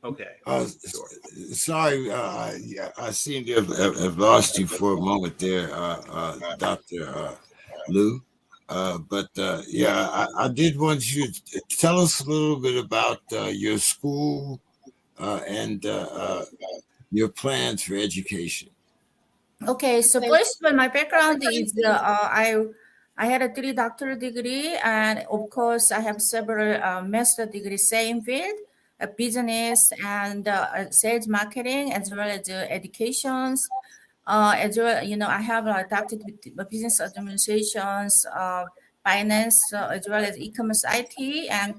Okay, Uh, sure. Sorry, I seem to have lost you for a moment there, Dr. Lou. But yeah, I did want you to tell us a little bit about your school and your plans for education. Okay, so first of all, my background is I had a three doctoral degree, and of course, I have several master degrees, same field, business and sales marketing, as well as educations. As well, I have adapted with business administrations, finance, as well as e-commerce IT and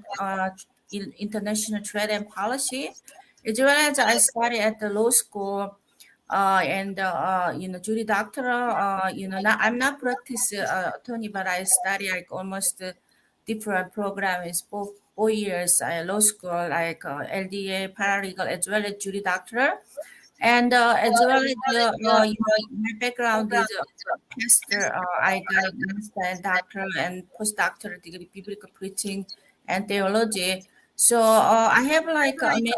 international trade and policy. As well as I studied at the law school and jury doctoral. I'm not practice attorney, but I study like almost different programs, 4 years law school, like LDA, paralegal, as well as jury doctoral. And as well as my background is a pastor. I got master and doctoral and postdoctoral degree, biblical preaching and theology. So I have like many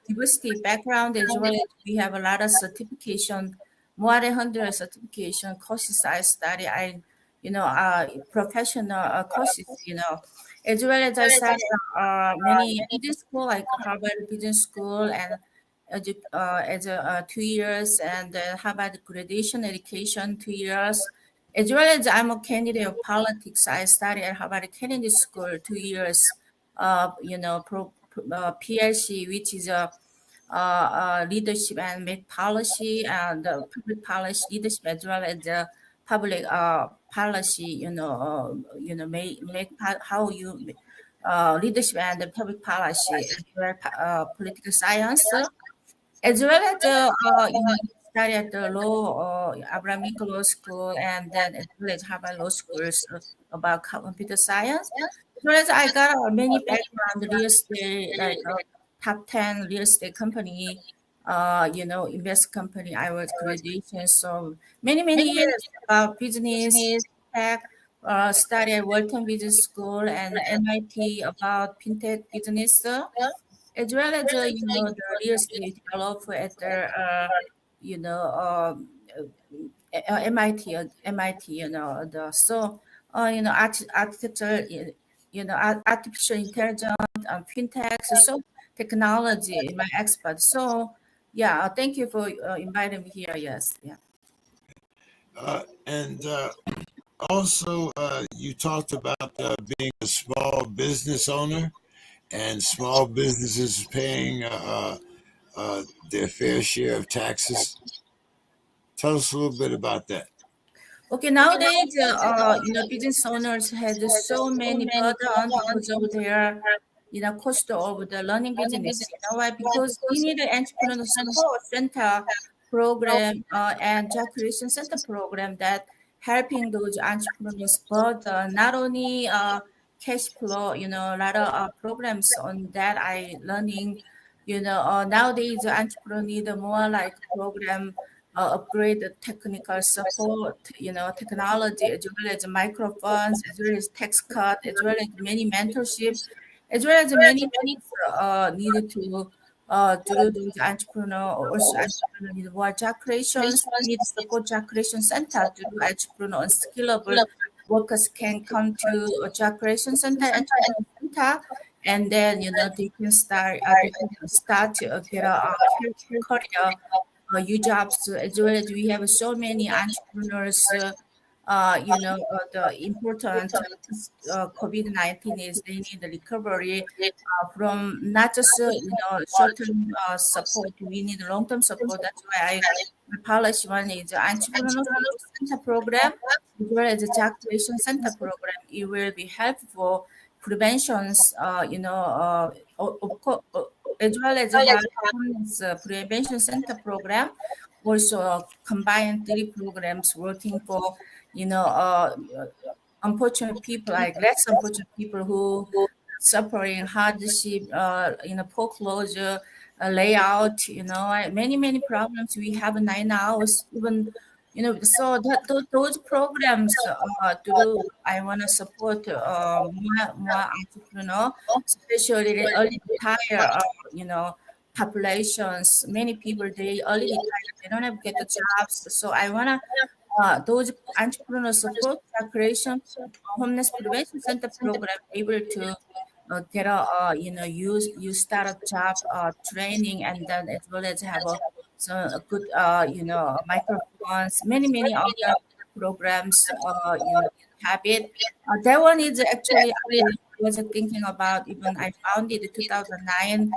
diversity background, as well as we have a lot of certification, more than 100 certification courses I study. Professional courses, as well as I study many business school like Harvard Business School and as a 2 years, and Harvard graduation education 2 years, as well as I'm a candidate of politics. I studied at Harvard Kennedy School 2 years, PLC, which is a leadership and make policy and public policy leadership, as well as the public policy, how you leadership and the public policy, as well as political science, as well as study at the law, Abrahamic Law School, and then as well as Harvard Law Schools about computer science. As well as I got many background real estate, like top 10 real estate company, invest company. I was graduation, so many years about business, tech. Study at Walton Business School and MIT about fintech business. As well as the real estate developer at the you know MIT, the so architecture, artificial intelligence, fintech, so technology my expert. So yeah, thank you for inviting me here. Yes, yeah. And also, you talked about being a small business owner and small businesses paying their fair share of taxes. Tell us a little bit about that. Okay, nowadays, business owners had so many burden because of their, cost of the learning business. You know why? Because we need an entrepreneur support center program and job creation center program that helping those entrepreneurs burden, not only cash flow, a lot of programs on that I learning, nowadays the entrepreneur need a more like program upgrade the technical support, technology, as well as microphones, as well as tax cut, as well as many mentorship, as well as many things needed to do those entrepreneur. Also, entrepreneur need more job creations, need support job creation center to do entrepreneur unskillable workers can come to a job creation center, entrepreneur center, and then they can start to get a career new jobs, as well as we have so many entrepreneurs. The important COVID-19 is they need the recovery from not just short-term support. We need long-term support. That's why my policy one is the entrepreneur support center program, as well as the job creation center program. It will be helpful preventions. Of course, as well as prevention center program, also combined three programs working for unfortunate people, like less unfortunate people who suffering hardship, foreclosure, layout, many problems we have 9 hours even. So those programs I want to support more entrepreneur, especially the early retire, populations. Many people they early retire, they don't have get the jobs. So I wanna those entrepreneurs support the creation homeless prevention center program able to get a use startup job training, and then as well as have a good microphones, many other programs have it. That one is actually I was thinking about, even I founded in 2009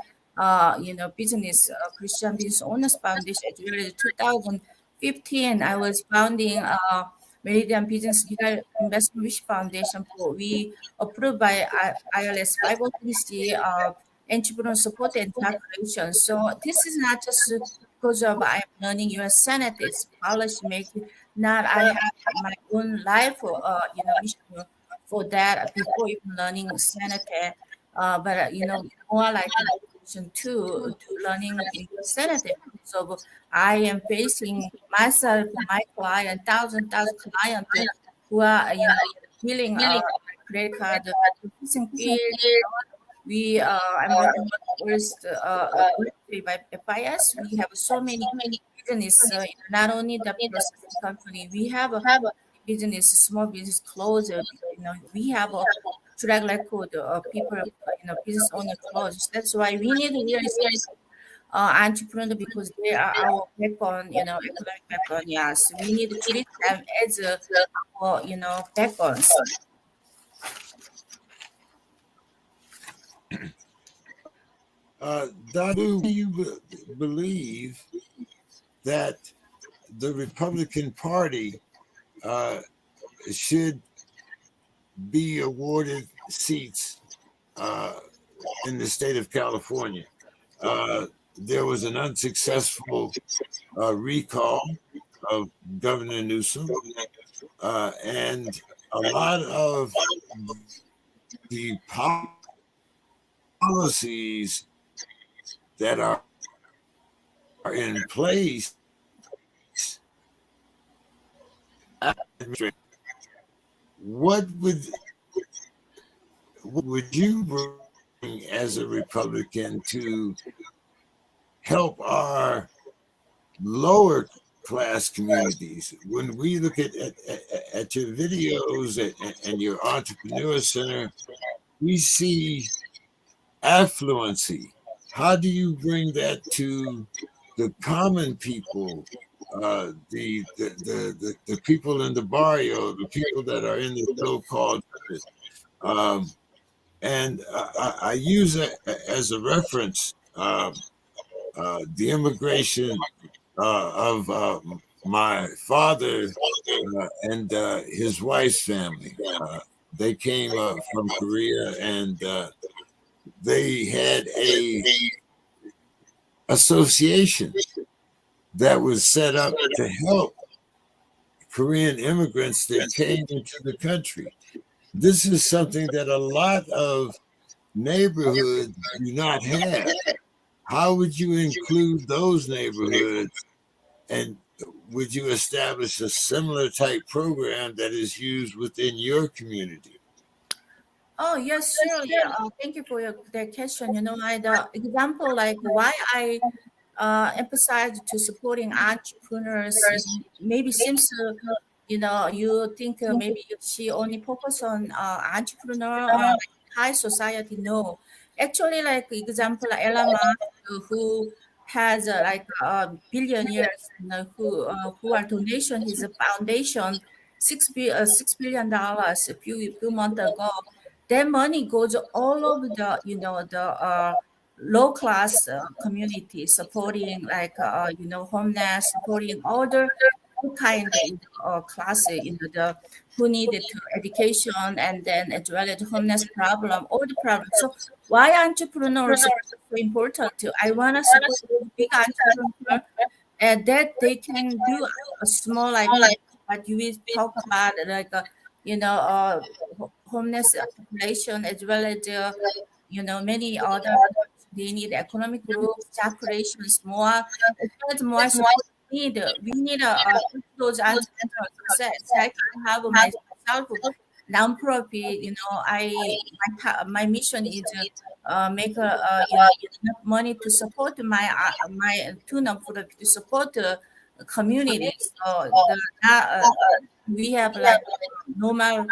business Christian Business Owners Foundation. As well as 2015 I was founding Meridian Business Legal Investment Wish Foundation. For we approved by ILS 503C entrepreneur support and job creation. So this is not just because of I'm learning U.S. Senate, it's policy making. Not I have my own life mission for that before even learning Senate, but more like a motivation to learning in U.S. Senate. So I am facing myself, my client, thousand clients who are dealing credit card processing field. We I'm working with by FIS. We have so many business. Not only the processing company, we have a business, small business closer. We have a track record of people, business owner close. That's why we need to really support entrepreneur, because they are our backbone, economic backbone. Yes, we need to treat them as our, backbones. Don, do you believe that the Republican Party should be awarded seats in the state of California? There was an unsuccessful recall of Governor Newsom, and a lot of the policies that are in place what would you bring as a Republican to help our lower class communities? When we look at your videos and your entrepreneur center, we see affluency. How do you bring that to the common people, the people in the barrio, the people that are in the so-called and I use it as a reference the immigration of my father and his wife's family. They came from Korea, and they had a association that was set up to help Korean immigrants that came into the country. This is something that a lot of neighborhoods do not have. How would you include those neighborhoods, and would you establish a similar type program that is used within your community? Oh, yes, surely. Thank you for that question. The example like why I emphasize to supporting entrepreneurs maybe seems you think maybe she only focus on entrepreneur or like high society. No, actually, like example, Elon Musk, who has like billionaires, who are donation his foundation $6 billion a few months ago. Their money goes all over the low class community, supporting like homeless, supporting older all kind of classes, the who needed to education, and then as well as homeless problem, all the problems. So why entrepreneurs are so important too? I want to support big entrepreneur, and that they can do a small like what you will talk about, like homeless population, as well as many other. They need economic growth, job creation is more, as well as more support need. We need those entrepreneurs success. I can have myself nonprofit. My mission is make enough money to support my two nonprofit to support the community. So we have like normal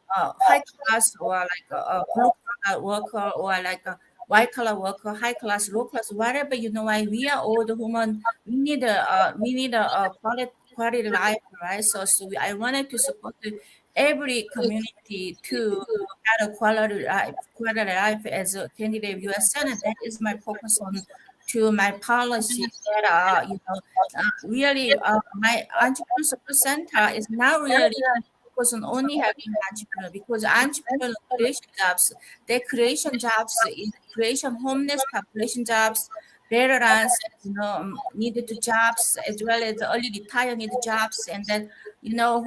high class or like a blue collar worker or like a white collar worker, high class, low class, whatever. Why we are all the human. We need a quality life, right? I wanted to support every community to have a quality life as a candidate of U.S. Senate. That is my focus on to my policy. That really my entrepreneur support center is now really focus on only having entrepreneur because entrepreneur creation jobs, their creation jobs is creation homeless population jobs, veterans, needed to jobs as well as early retire need jobs, and then you know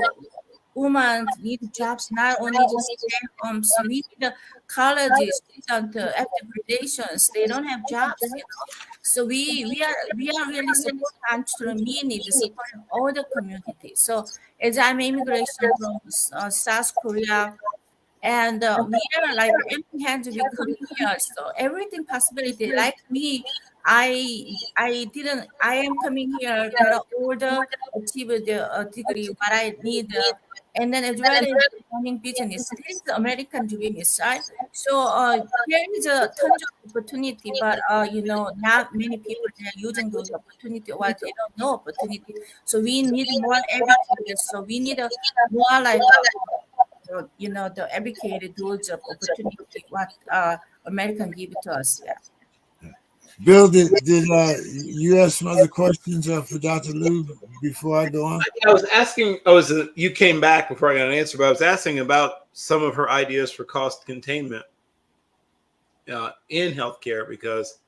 women need jobs not only just stay homes. We need the college student after graduations they don't have jobs. So we are really supporting entrepreneur. We need to support all the communities. So as I'm immigration from South Korea, and we are like empty hands we come here, so everything possibility like me. I am coming here got an order achieve the degree what I need, and then as well as running business. This is the American dream is right. So there is a tons of opportunity, but not many people they are using those opportunity or they don't know opportunity. So we need more educators, so we need a more like the educated rules of opportunity what American give to us. Yeah. Bill, did you have some other questions for Dr. Liew before I go on? I was asking. You came back before I got an answer, but I was asking about some of her ideas for cost containment in healthcare because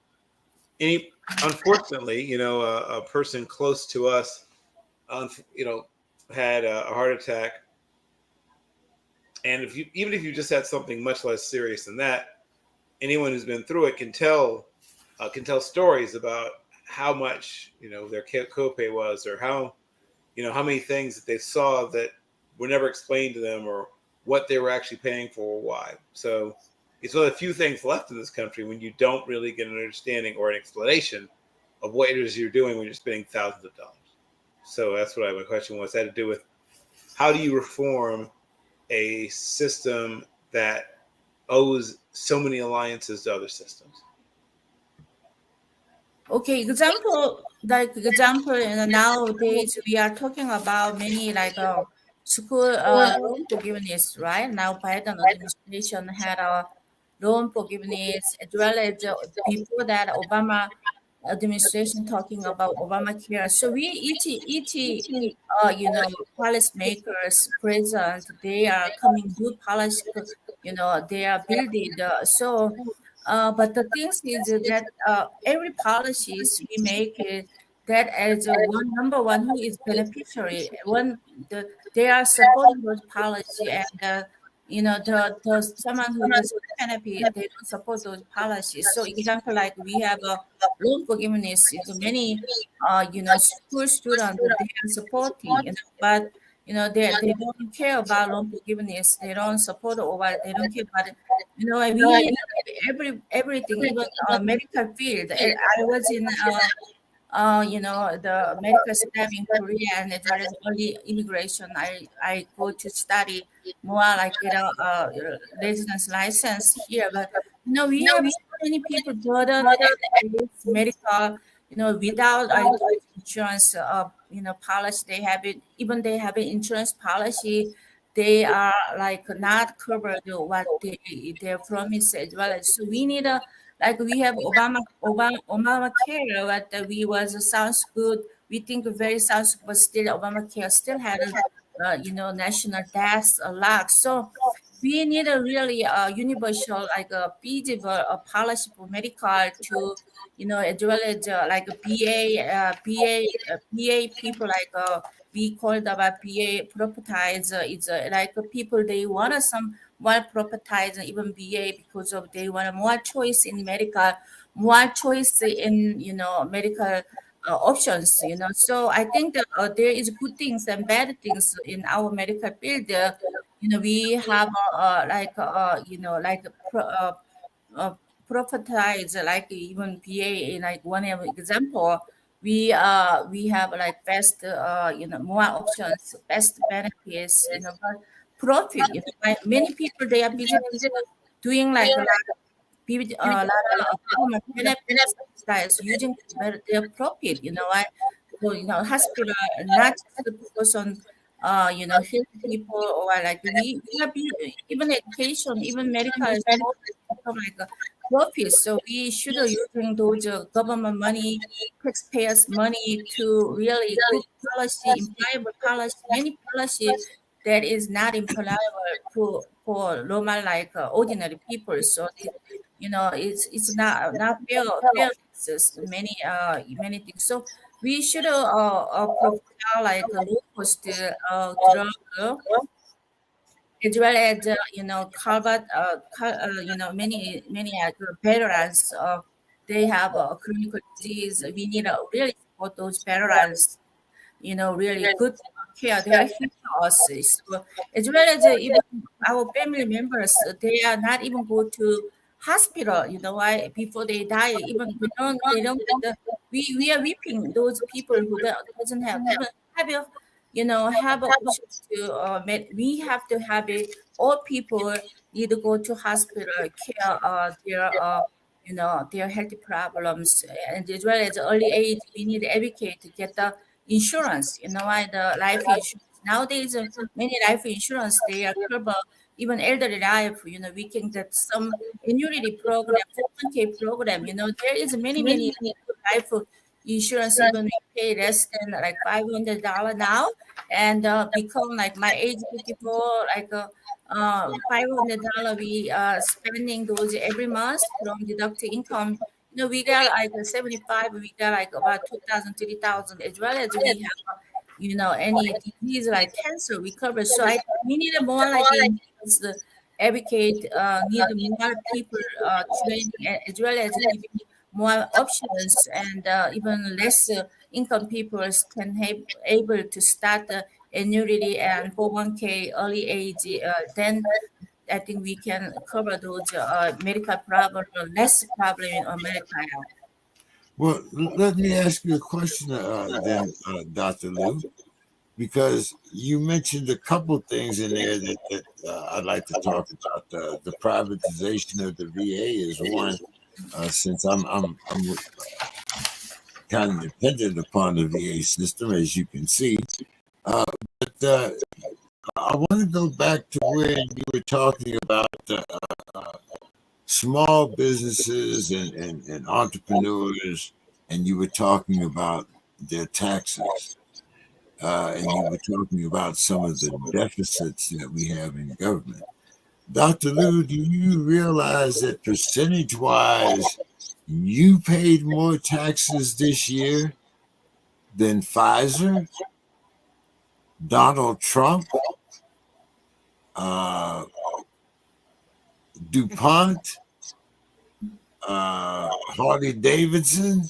unfortunately, a person close to us, had a heart attack. And even if you just had something much less serious than that, anyone who's been through it can tell stories about how much their copay was, or how many things that they saw that were never explained to them, or what they were actually paying for, or why. So it's one of the few things left in this country when you don't really get an understanding or an explanation of what it is you're doing when you're spending thousands of dollars. So that's what my question was. It had to do with how do you reform a system that owes so many alliances to other systems? Okay, example, nowadays we are talking about many like school loan forgiveness, right? Now Biden administration had a loan forgiveness as well as before that Obama administration talking about Obamacare. So we policymakers, president, they are coming good policy, they are building but the thing is that every policies we make that as one number one who is beneficiary, they are supporting those policy, and the someone who doesn't benefit they don't support those policies. So example like we have a loan forgiveness is many school students they are supporting, but they don't care about loan forgiveness, they don't support or they don't care about it. We need everything, even medical field. I was in the medical staff in Korea, and as well as early immigration. I go to study more like get a residence license here, but we have so many people burden and it's medical. Without those insurance, policy they have it. Even they have an insurance policy, they are like not covered what they promise as well. So we need a like we have Obamacare, but we was sounds good. We think very sounds, but still Obamacare still had national deaths a lot. So we need a really universal like a feasible policy for medical to as well as like a BA people like we call it about BA properties. It's like people they want some more properties and even BA because of they want more choice in medical, more choice in medical options. So I think that there is good things and bad things in our medical field. we have like uh, prophetize like even PA like one example. We have like best more options, best benefits, but profit. Many people they are business doing like lot of government benefits subsidize using their profit. Why? So hospital not just to focus on healing people or like we are even education, even medical is all become like a profit. So we should using those government money, taxpayers' money to really good policy, employable policy, many policy that is not employable for normal like ordinary people. So it's not fair access many many things. So we should profile like low cost drug as well as Harvard, many veterans. They have chronic disease. We need to really support those veterans, really good care. They are here for us. So, as well as even our family members, they are not even go to hospital. Why? Before they die, even they don't get the. We are weeping those people who doesn't have even have a have an option to we have to have it. All people need to go to hospital care their health problems, and as well as early age we need to educate to get the insurance. Why the life insurance nowadays, many life insurance they are cover even elderly life. We can get some annuity program, 401k program. There is many life insurance. Even we pay less than like $500 now, and become like my age 54, like $500 we spending those every month from deducted income. We got like 75, we got like about 2,000, 3,000, as well as we have any disease like cancer we cover. So we need a more like advocate, need more people training, as well as giving more options, and even less income people can have able to start the annuity and 401k early age. Then I think we can cover those medical problem, less problem in America. Well, let me ask you a question then, Dr. Liu, because you mentioned a couple things in there that I'd like to talk about. The privatization of the VA is one, since I'm kind of dependent upon the VA system, as you can see. But I want to go back to where you were talking about small businesses and entrepreneurs, and you were talking about their taxes. And you were talking about some of the deficits that we have in government. Dr. Liu, do you realize that percentage wise, you paid more taxes this year than Pfizer, Donald Trump, uh, DuPont, Harley Davidson?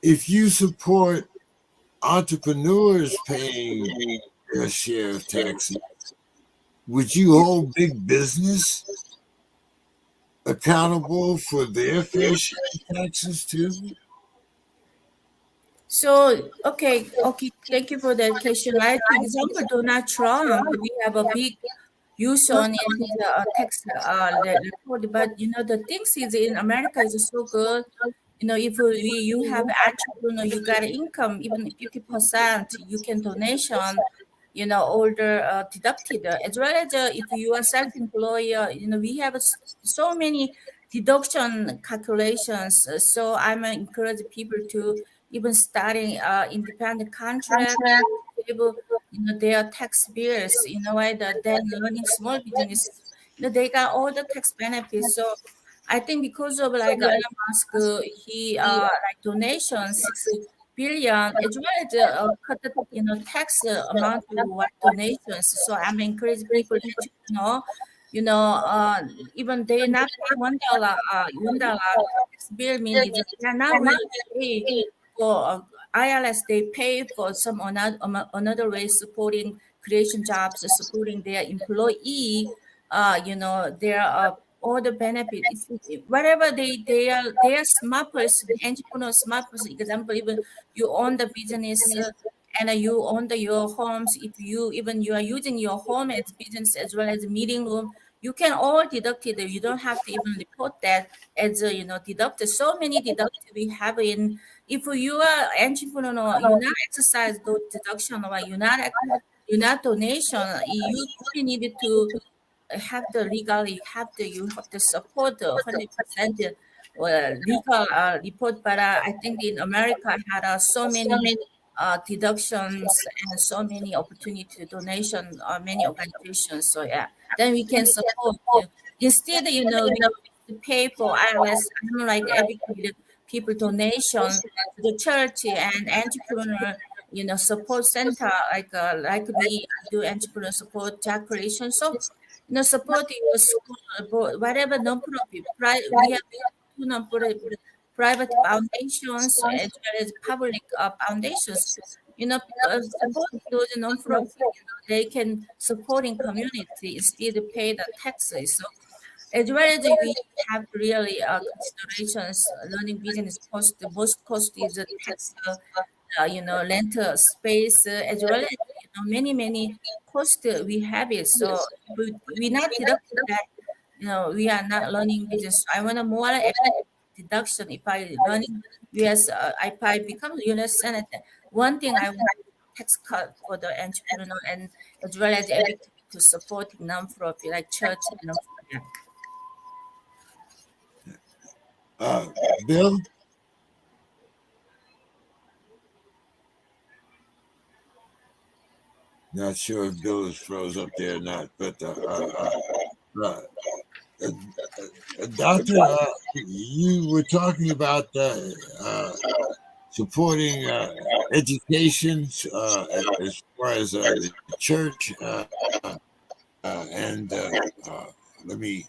If you support entrepreneurs paying their share of taxes, would you hold big business accountable for their fair share of taxes too? So, okay, thank you for that question. Like example, Donald Trump, we have a big use on his tax report, but the things is in America is so good. If you have entrepreneur, you got income, even 50%, you can donation, all the deducted, as well as if you are self-employer, we have so many deduction calculations. So I'm encourage people to even starting independent contract to able, their tax bills, why then learning small business, they got all the tax benefits. So I think because of like Elon Musk, he like donation 6 billion, as well as cut the tax amount to what donations. So I'm encourage people to even they not pay $1 tax bill means they are not really pay for IRS. They pay for some another way supporting creation jobs, supporting their employee, their all the benefit. Whatever they are smart person, entrepreneur smart person. Example, even you own the business. And you own your homes. If you are using your home as business as well as meeting room, you can all deduct it. You don't have to even report that as deducted. So many deducted we have in. If you are entrepreneur, you not exercise those deduction or you not donation. You only needed to have the legally have the you have to support the 100% legal report. But I think in America had so many deductions and so many opportunity donation many organizations. So yeah, then we can support you. Instead, we have to pay for IRS. I don't like educated people donation to the church and entrepreneur, support center like we do entrepreneur support job creation. So support your school, whatever non-profit. We have two non-profit private foundations as well as public foundations. Support those non-profit. They can supporting community instead of pay the taxes. So as well as we have really considerations, learning business cost. The most cost is the tax, rent space, as well as many costs we have it. So we not deducting that. We are not learning business. I want a more deduction if I learning US. If I become US senator, one thing I want tax cut for the entrepreneur and as well as educate to support non-profit like church and non-profit. Bill? Not sure if Bill is froze up there or not, but Doctor, you were talking about supporting education as far as the church, and let me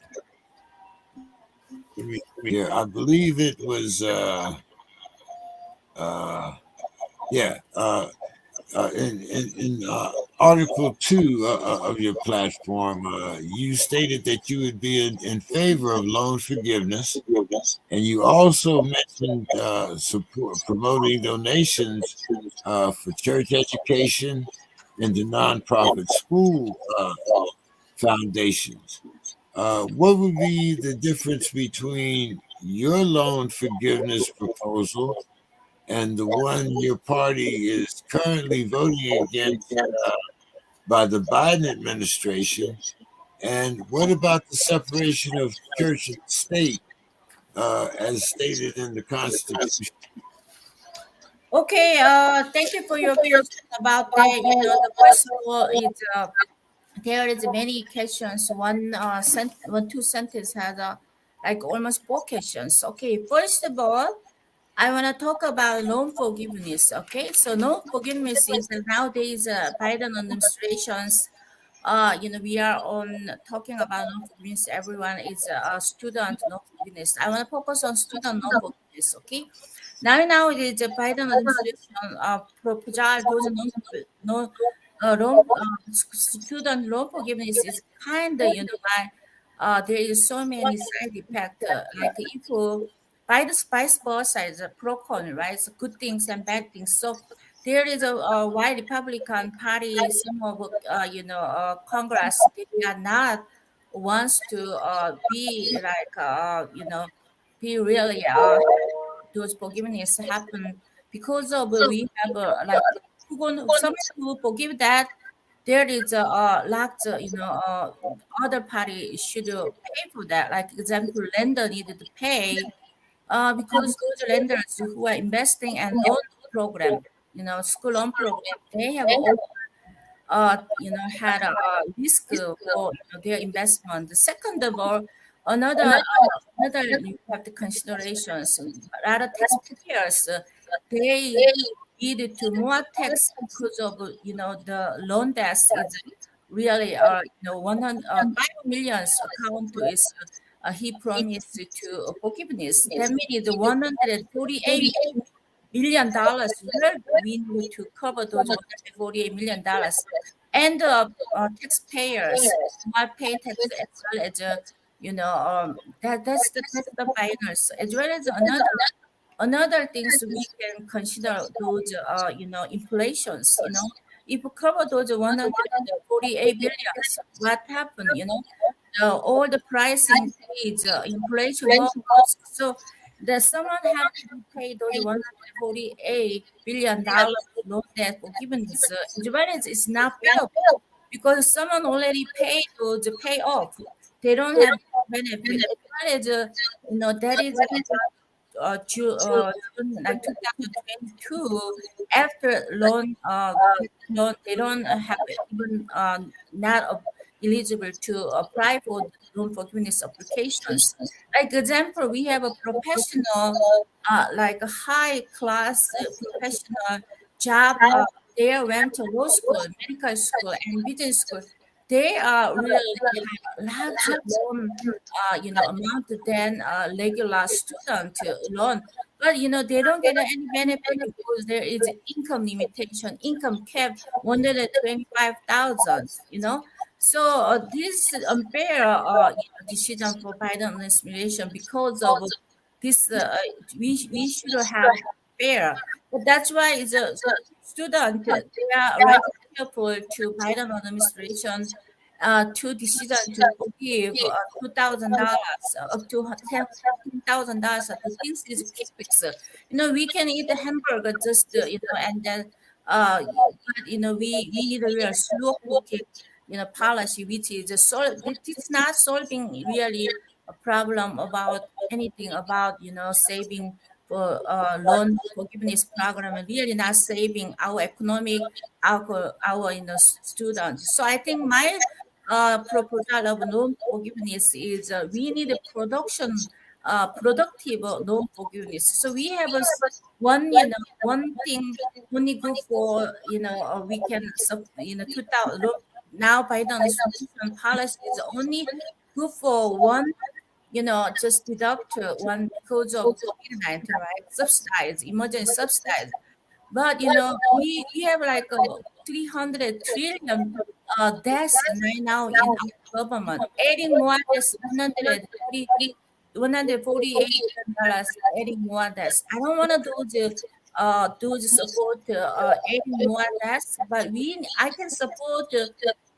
here. I believe it was yeah. In Article 2 of your platform, you stated that you would be in favor of loan forgiveness, and you also mentioned promoting donations for church education and the nonprofit school foundations. What would be the difference between your loan forgiveness proposal and the one your party is currently voting against by the Biden administration? And what about the separation of church and state as stated in the Constitution? Okay, thank you for your question about that. The first of all, there is many questions. Two sentences has like almost four questions. Okay, first of all, I want to talk about loan forgiveness. Okay, so loan forgiveness is nowadays Biden administration's. We are on talking about loan forgiveness. Everyone is a student loan forgiveness. I want to focus on student loan forgiveness. Okay, now it is the Biden administration proposal those student loan forgiveness is kind of why there is so many side effects like if by the spice both sides pro con, right? So good things and bad things. So there is a why Republican Party, some of Congress, they are not wants to be like be really those forgiveness happen because of we have like someone who forgive that there is a lacked other party should pay for that. Like example, lender needed to pay because those lenders who are investing and loan program, school loan program, they have all had a risk for their investment. The second of all, another you have the considerations. Rather taxpayers, they needed to more tax because of the loan debt is really 100 5 millions account to is he promised to forgiveness. That means the $148 million where we need to cover those $148 million. and taxpayers are paying tax as well as that's the minors, as well as another things we can consider those inflations. If we cover those 148 billions, what happened? All the price increase, inflation more cost. So the someone have to pay those 148 billion dollars loan debt forgiveness, as well as it's not payable because someone already paid those pay off. They don't have benefit. As well as that is June like 2022, after loan, they don't have even not eligible to apply for loan forgiveness applications. Like example, we have a professional, like a high class professional job. They went to law school, medical school, and business school. They are really have large loan, amount than regular student loan. But they don't get any benefit because there is income limitation, income cap 125,000. So this unfair decision for Biden administration because of this. We should have fair, but that's why it's a student. They are right careful to Biden administration to decision to forgive $2,000 up to $10,000. The things is kickbacks. We can eat a hamburger just and then but we need a real slow cooking policy which is it's not solving really a problem about anything about saving for loan forgiveness program and really not saving our economic our students. So I think my proposal of loan forgiveness is we need a productive loan forgiveness. So we have one thing only good for we can 2000 now Biden administration policy is only good for one, just deduct one because of COVID-19, right? Subsidize, emergency subsidize. But we have like 300 trillion deaths right now in our government. Adding more deaths, 148 dollars. Adding more deaths. I don't want to do the support adding more deaths, but I can support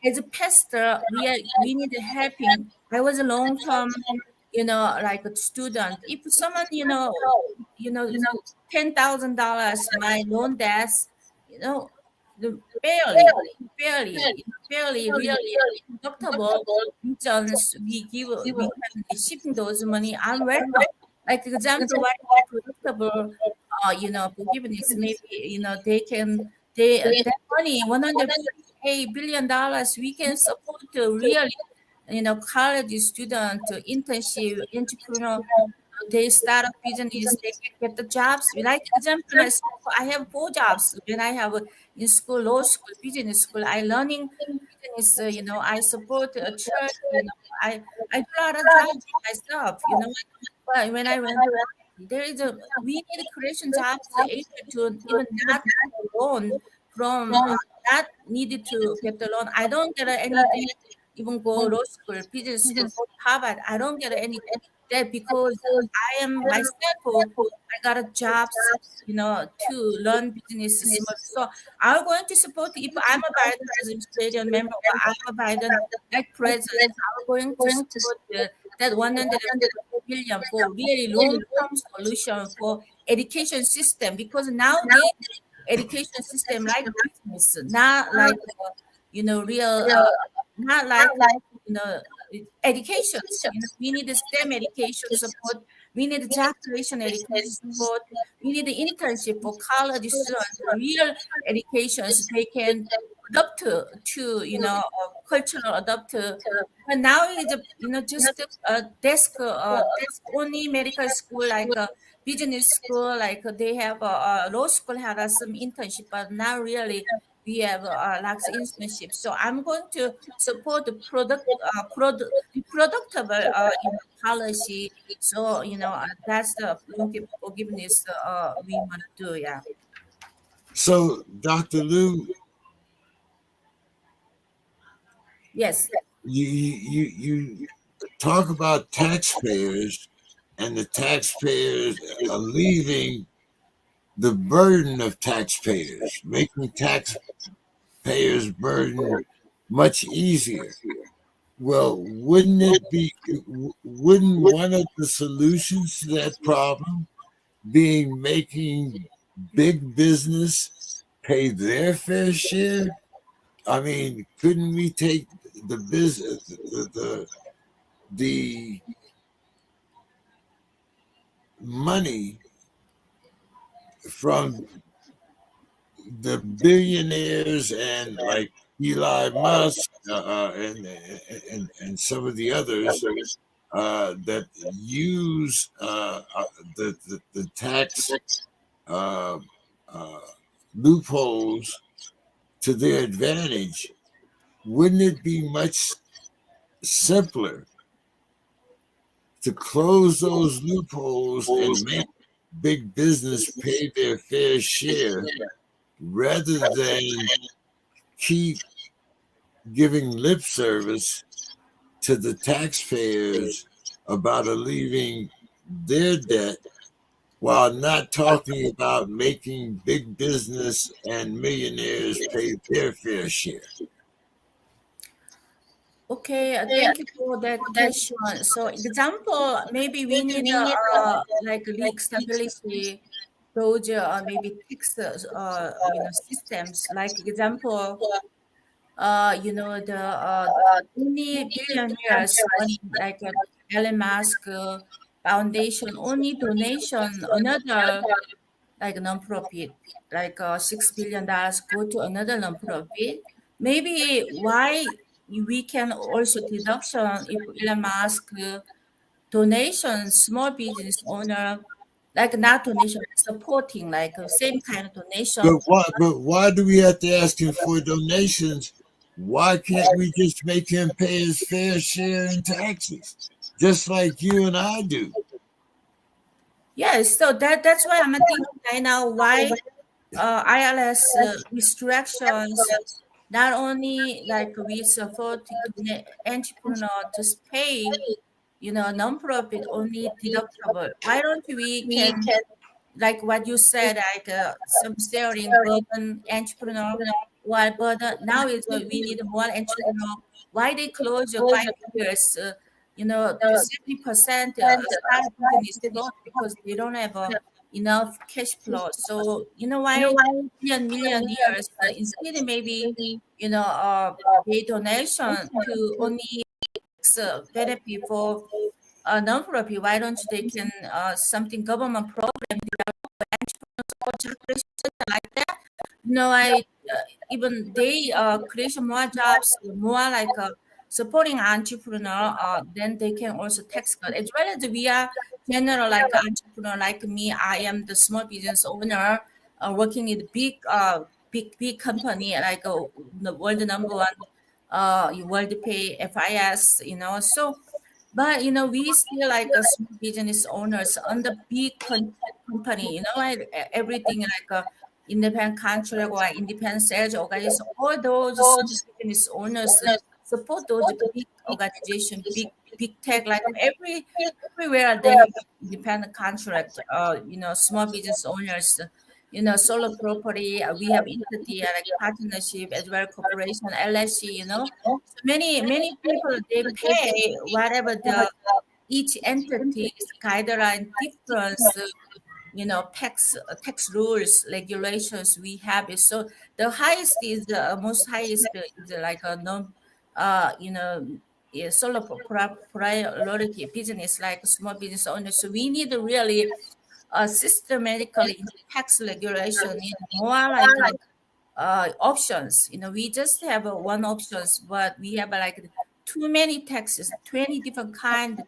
as a pastor. We need helping. I was a long term, like a student. If someone $10,000 my loan debts, you know, barely really deductible returns we can shipping those money. I'm welcome. Like example, why predictable forgiveness, maybe that money $148 billion we can support to really college student internship entrepreneur. They start a business, they can get the jobs. Like example, myself, I have 4 jobs. When I have in school, law school, business school, I learning business. I support a church. I do a lot of jobs myself. But when I went, there is we need creation jobs able to even not get a loan from not needed to get the loan. I don't get anything. Even go law school, business school, go to Harvard. I don't get any debt because I am myself. I got a jobs, to learn business small. So I'm going to support if I'm a Biden administration member or I'm a Biden like president. I'm going to support that 150 billion for really long-term solution for education system because nowadays education system like business, not like real, not like you know educations. We need the STEM education support. We need job creation education support. We need the internship for college students, real educations they can adapt to cultural adapt to. But now it's just a desk only medical school like a business school like they have a law school had some internship, but not really we have lots of internship. So I'm going to support the productable policy. So that's the forgiveness we want to do. Yeah. So, Dr. Liew, Yes. You talk about taxpayers and the taxpayers alleviating the burden of taxpayers, making taxpayers' burden much easier. Well, wouldn't one of the solutions to that problem being making big business pay their fair share? I mean, couldn't we take the business, the money from the billionaires and like Eli Musk and some of the others that use the tax uh, uh, loopholes to their advantage? Wouldn't it be much simpler to close those loopholes and make big business pay their fair share rather than keep giving lip service to the taxpayers about alleviating their debt while not talking about making big business and millionaires pay their fair share? Okay, thank you for that question. So, example, maybe we need like leak stability, those maybe tax systems. Like example, the only billionaires money like Elon Musk Foundation only donation another like non-profit, like $6 billion go to another non-profit. Maybe why we can also deduction if Elon Musk donation, small business owner, like not donation, supporting like same kind of donation. But why do we have to ask him for donations? Why can't we just make him pay his fair share in taxes, just like you and I do? Yes, so that's why I'm thinking right now why IRS restrictions not only like we support entrepreneur to pay, non-profit only deductible. Why don't we can like what you said, like some sharing burden entrepreneur, while burden now is we need more entrepreneur. Why they close 5 years? 70% start business closed because they don't have enough cash flow. So why million years instead maybe pay donation to only benefit for non-profit. Why don't they can something government program like that? I even they creation more jobs, more like supporting entrepreneur. Then they can also tax cut as well as we are general like entrepreneur like me. I am the small business owner, working in big company like the world number one, world pay FIS. So but we still like a small business owners on the big company, like everything like independent contract or independent sales organization. All those small business owners support those big organization, big tech. Like everywhere they have independent contract. Small business owners. Solo property. We have entity like partnership as well, corporation, LLC. So many people they pay whatever the each entity's guideline difference, tax rules regulations we have it. So the highest is the most highest is like a non solo priority business like small business owners. So we need to really systematically tax regulation need more like options. We just have one options, but we have like too many taxes, 20 different kind of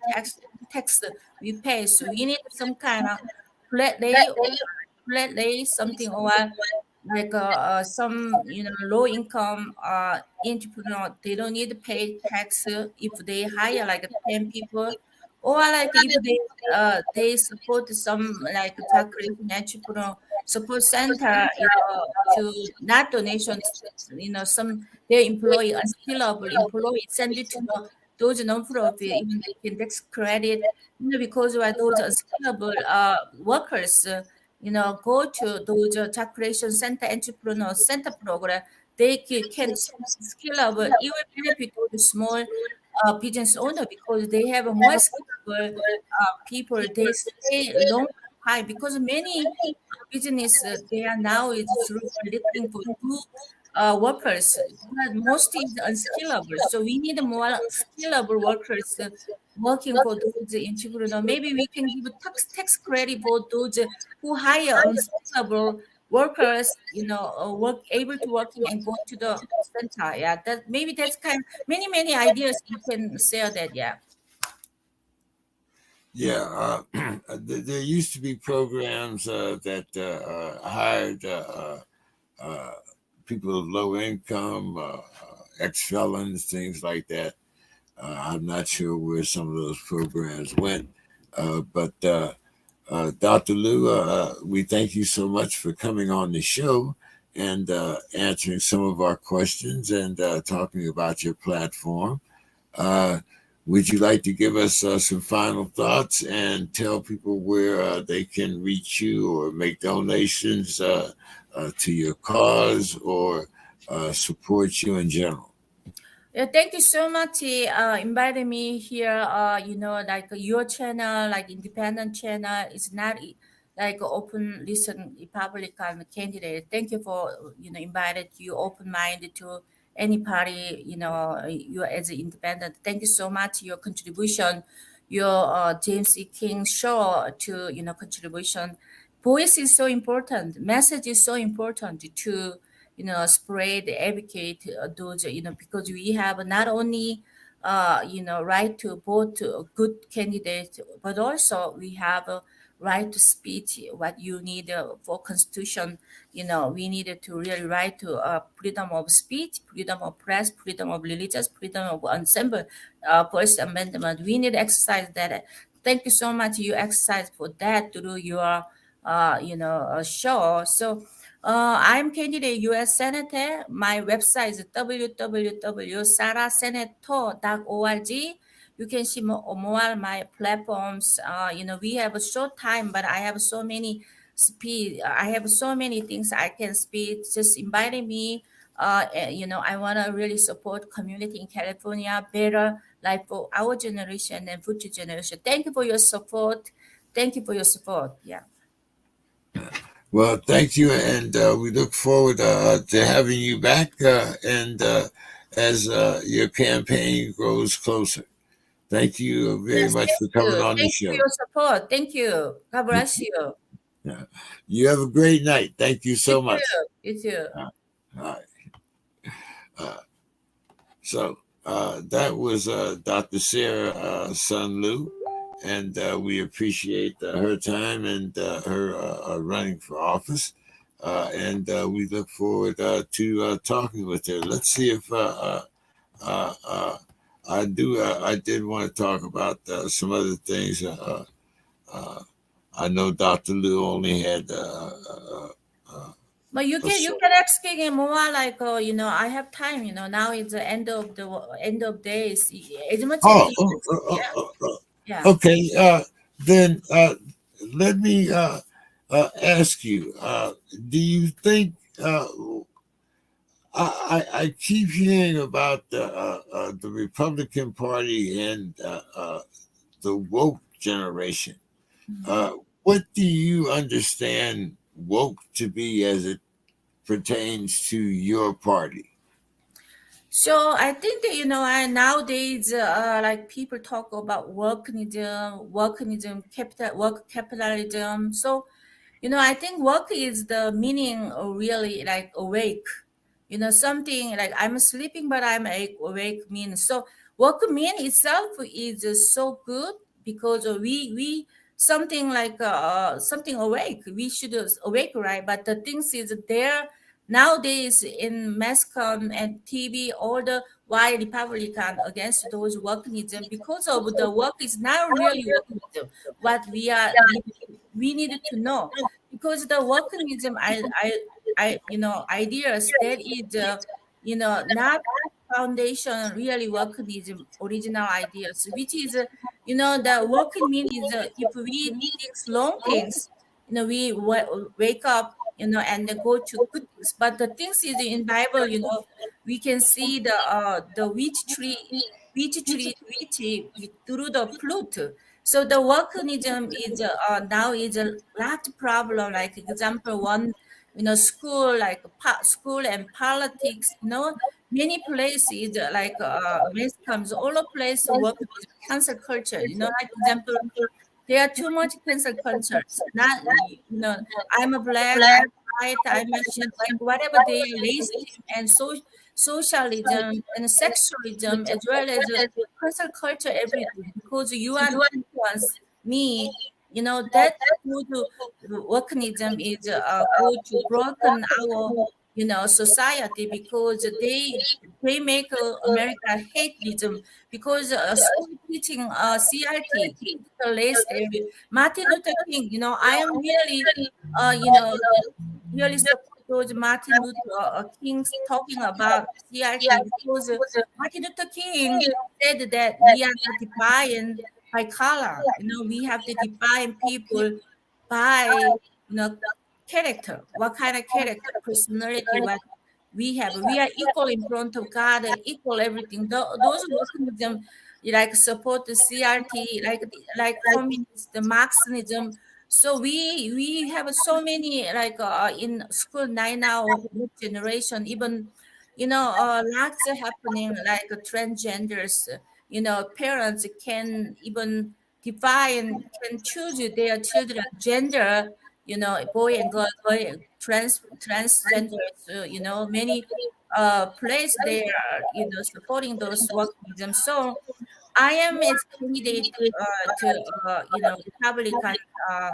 tax we pay. So we need some kind of flat rate, something, or like some low income entrepreneur, they don't need to pay tax if they hire like 10 people, or like if they support some like job creation entrepreneur. support center, to not donations, some their employee, unskillable employee, send it to those non-profit, even they can tax credit, because why those unskillable workers, go to those job creation center, entrepreneur center program, they can scalable, even benefit to the small business owner, because they have a more skillable people. They stay long time, because many business they are now is looking for new workers, but mostly is unskillable. So we need more skillable workers working for those entrepreneurs. Maybe we can give a tax credit for those who hire unskillable workers, work able to working and go to the center. Yeah, that maybe that's kind many ideas you can share that. Yeah. Yeah, there used to be programs that hired uh, people of low income, ex felons, things like that. I'm not sure where some of those programs went, but Dr. Liew, we thank you so much for coming on the show and answering some of our questions and talking about your platform. Uh, would you like to give us some final thoughts and tell people where they can reach you or make donations to your cause or support you in general? Yeah, thank you so much. Inviting me here. Like your channel, like independent channel, is not like open listen Republican candidate. Thank you for invited you open minded to any party. You as an independent. Thank you so much your contribution, your James E. King show to contribution. Voice is so important. Message is so important to spread, advocate those, because we have not only, right to vote to a good candidate, but also we have a right to speech, what you need for constitution. We needed to really right to freedom of speech, freedom of press, freedom of religious, freedom of assembly, First Amendment. We need to exercise that. Thank you so much. You exercise for that through your, show. So I'm candidate U.S. Senator. My website is www.sarasenator.org. You can see more my platforms. We have a short time, but I have so many speed. I have so many things I can speak. Just inviting me. I want to really support community in California, better life for our generation and future generation. Thank you for your support. Thank you for your support. Yeah. Well, thank you, and we look forward to having you back and as your campaign grows closer. Thank you very Yes, much thank for coming you. on the Thank you for show. your support. Thank you. God bless you. Yeah. You have a great night. Thank you You so much. too. You too. All right. Uh, so that was Dr. Sarah Sun Liu, and we appreciate her time and her running for office. And we look forward to talking with her. Let's see if uh, uh, I do. I did want to talk about some other things. Uh, I know Dr. Liu only had But you a can you short. can asking more like I have time. Now it's the end of days. As much as Oh, you oh, oh, oh, yeah, oh, oh. yeah. Okay. Then let me ask you: do you think I keep hearing about the Republican Party and the woke generation? Mhm. Uh, what do you understand woke to be as it pertains to your party? So I think that nowadays, like people talk about work capitalism. So I think work is the meaning of really like awake. Something like I'm sleeping, but I'm awake means. So work mean itself is so good, because we something like something awake. We should awake, right? But the things is there nowadays in mass com and TV, all the why Republican against those workinism, because of the work is not really workinism. What we needed to know, because the volcanism, ideas that is, not foundation really volcanism original ideas, which is, the working mean is, if we think long things, we wake up, and then go to good things. But the things is in Bible, we can see the witch tree through the flute. So the volcanism is, now is a large problem. Like example one, school, like school and politics. Many places, like when it comes all the place work with cancel culture. Like example, there are too much cancel cultures. Not, I'm a black, I'm white, I'm Asian, like whatever they are, racism and socialism and sexualism, as well as cancel culture, everything. Because you are influence me, that go to volcanism is, go to broken our, society, because they make America hateism, because school teaching CRT, critical race theory. Martin Luther King, I am really, really support those Martin Luther King's talking about CRT, because Martin Luther King said that we are not defined by color. We have to define people by, character. What kind of character, personality, what we have. We are equal in front of God, equal everything. Those mechanisms, like support the CRT, like communist, the Marxism. So we have so many, like in school now generation, even, lots are happening, like transgenders. Parents can even define, can choose their children gender, boy and girl, transgenders, many place they are, supporting those workism. So I am its candidate to, Republican uh,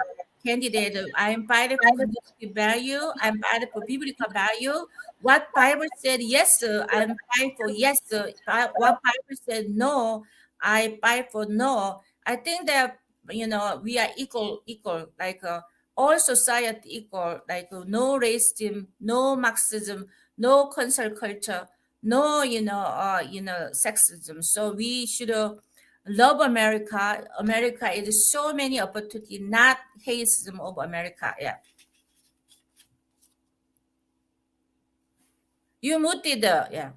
candidate. I'm fighting for community value. I'm fighting for biblical value. What Bible said yes, sir, I'm fighting for yes, sir. What Bible said no, I fight for no. I think that, we are equal, like all society equal, like no racism, no Marxism, no cancel culture, no, sexism. So we should love America. America is so many opportunity, not hateism of America. Yeah. You muted the, yeah.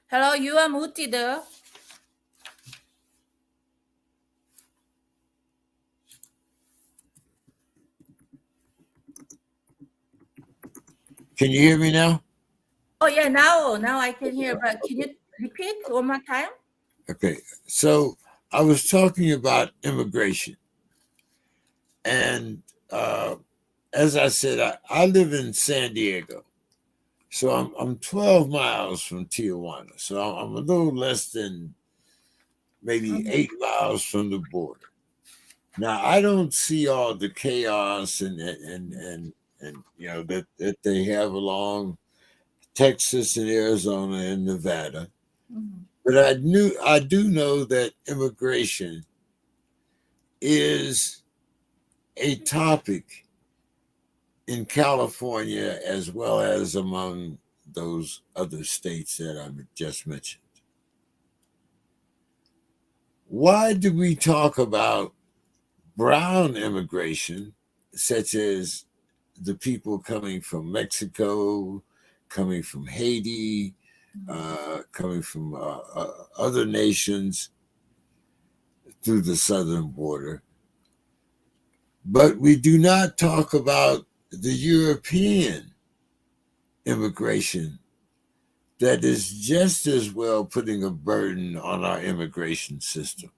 Hello, you are muted. Can you hear me now? Oh yeah, now I can hear, but can you repeat one more time? Okay. So I was talking about immigration. And as I said, I live in San Diego. So I'm 12 miles from Tijuana. So I'm a little less than maybe 8 miles from the border. Now I don't see all the chaos and that they have along Texas and Arizona and Nevada. Mhm. But I do know that immigration is a topic in California as well as among those other states that I just mentioned. Why do we talk about brown immigration, such as the people coming from Mexico, coming from Haiti, coming from other nations through the southern border? But we do not talk about the European immigration that is just as well putting a burden on our immigration system.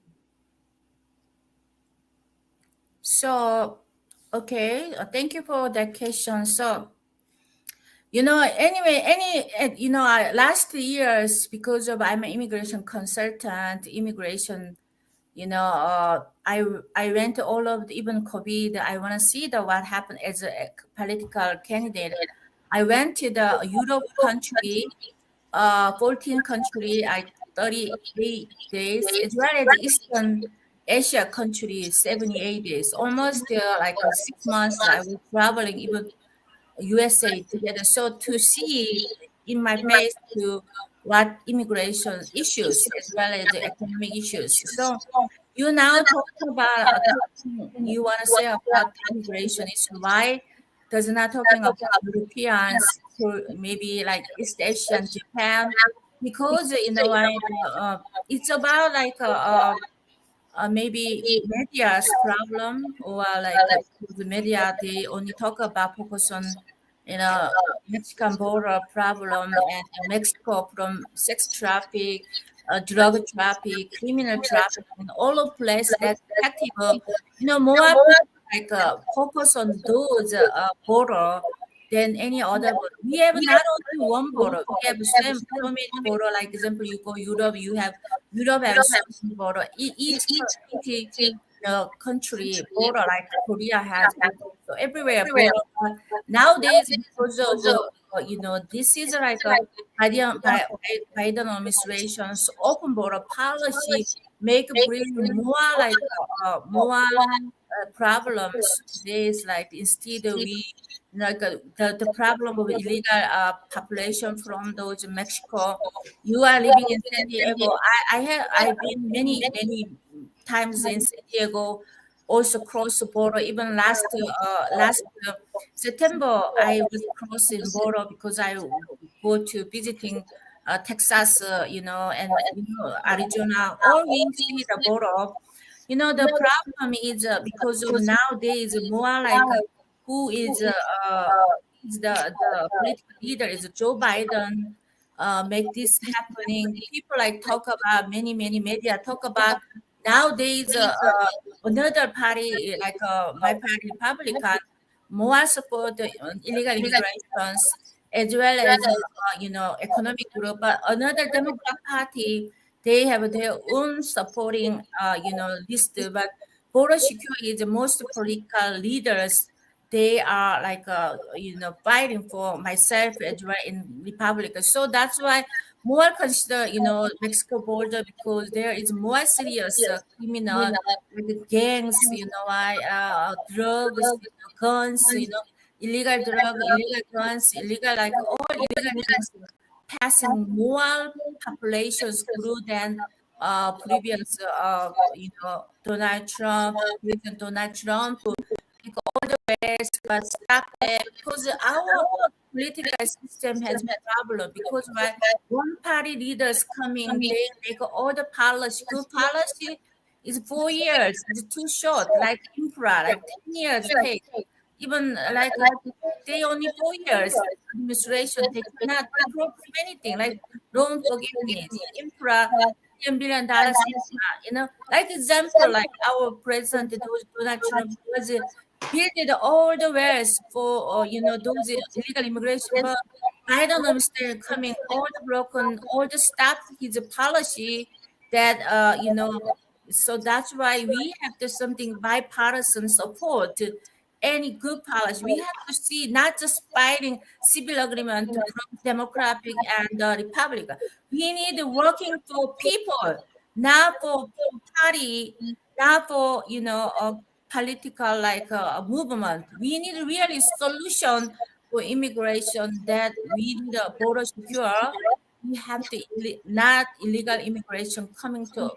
So, okay, thank you for that question. So, Anyway, last years, because of I'm an immigration consultant, immigration, I went to all of the, even COVID. I want to see the what happened as a political candidate. I went to the Europe country, 14 country, 38 days, as well as Eastern Asia country, 78 days, almost like 6 months. I was traveling even USA together. So to see in my face to what immigration issues as well as the economic issues. So you now talk about talking, you want to say about immigration issue. Why does not talking about Europeans, or maybe like East Asian, Japan? Because why it's about like maybe media's problem, or like the media they only talk about focus on Mexican border problem and Mexico from sex traffic, drug traffic, criminal traffic, and all of place that active. More people like focus on those border than any other border. We have not only one border. We have so many border. Like example, you go Europe, Europe have so many border. Each country, country border like Korea has border. So everywhere border. Nowadays, because of this is like a Biden administration's open border policy make bring more like more problems today is like instead we like the problem of illegal population from those Mexico. You are living in San Diego. I've been many times in San Diego, also cross the border. Even last September, I was crossing border because I go to visiting Texas, and Arizona. All we see the border. The problem is because of nowadays more like who is the political leader is Joe Biden. Make this happening. People like talk about many media talk about nowadays another party like my party Republican more support the illegal immigrations as well as economic group, but another Democrat party they have their own supporting list, but border security is the most political leaders they are like fighting for myself as well in Republican. So that's why more consider Mexico border because there is more serious criminal like gangs, why drugs, guns, illegal drug, illegal guns, illegal like all illegal things passing more populations through than previous Donald Trump, President Donald Trump like all the ways, but stop there because our political system has problem because when one party leaders coming, they make all the policy, good policy is 4 years, it's too short, like infra, like 10 years take. Even like they only 4 years administration, they cannot improve anything, like loan forgiveness, infra, $10 billion infra, like example, like our president, Donald Trump was built all the ways for those illegal immigration, but I don't understand coming all the broken, all the stuff his policy that so that's why we have to something bipartisan support to any good policy. We have to see not just fighting civil agreement from Democratic and Republican. We need working for people, not for party, not for political like movement. We need really solution for immigration that we need a border secure. We have to not illegal immigration coming to.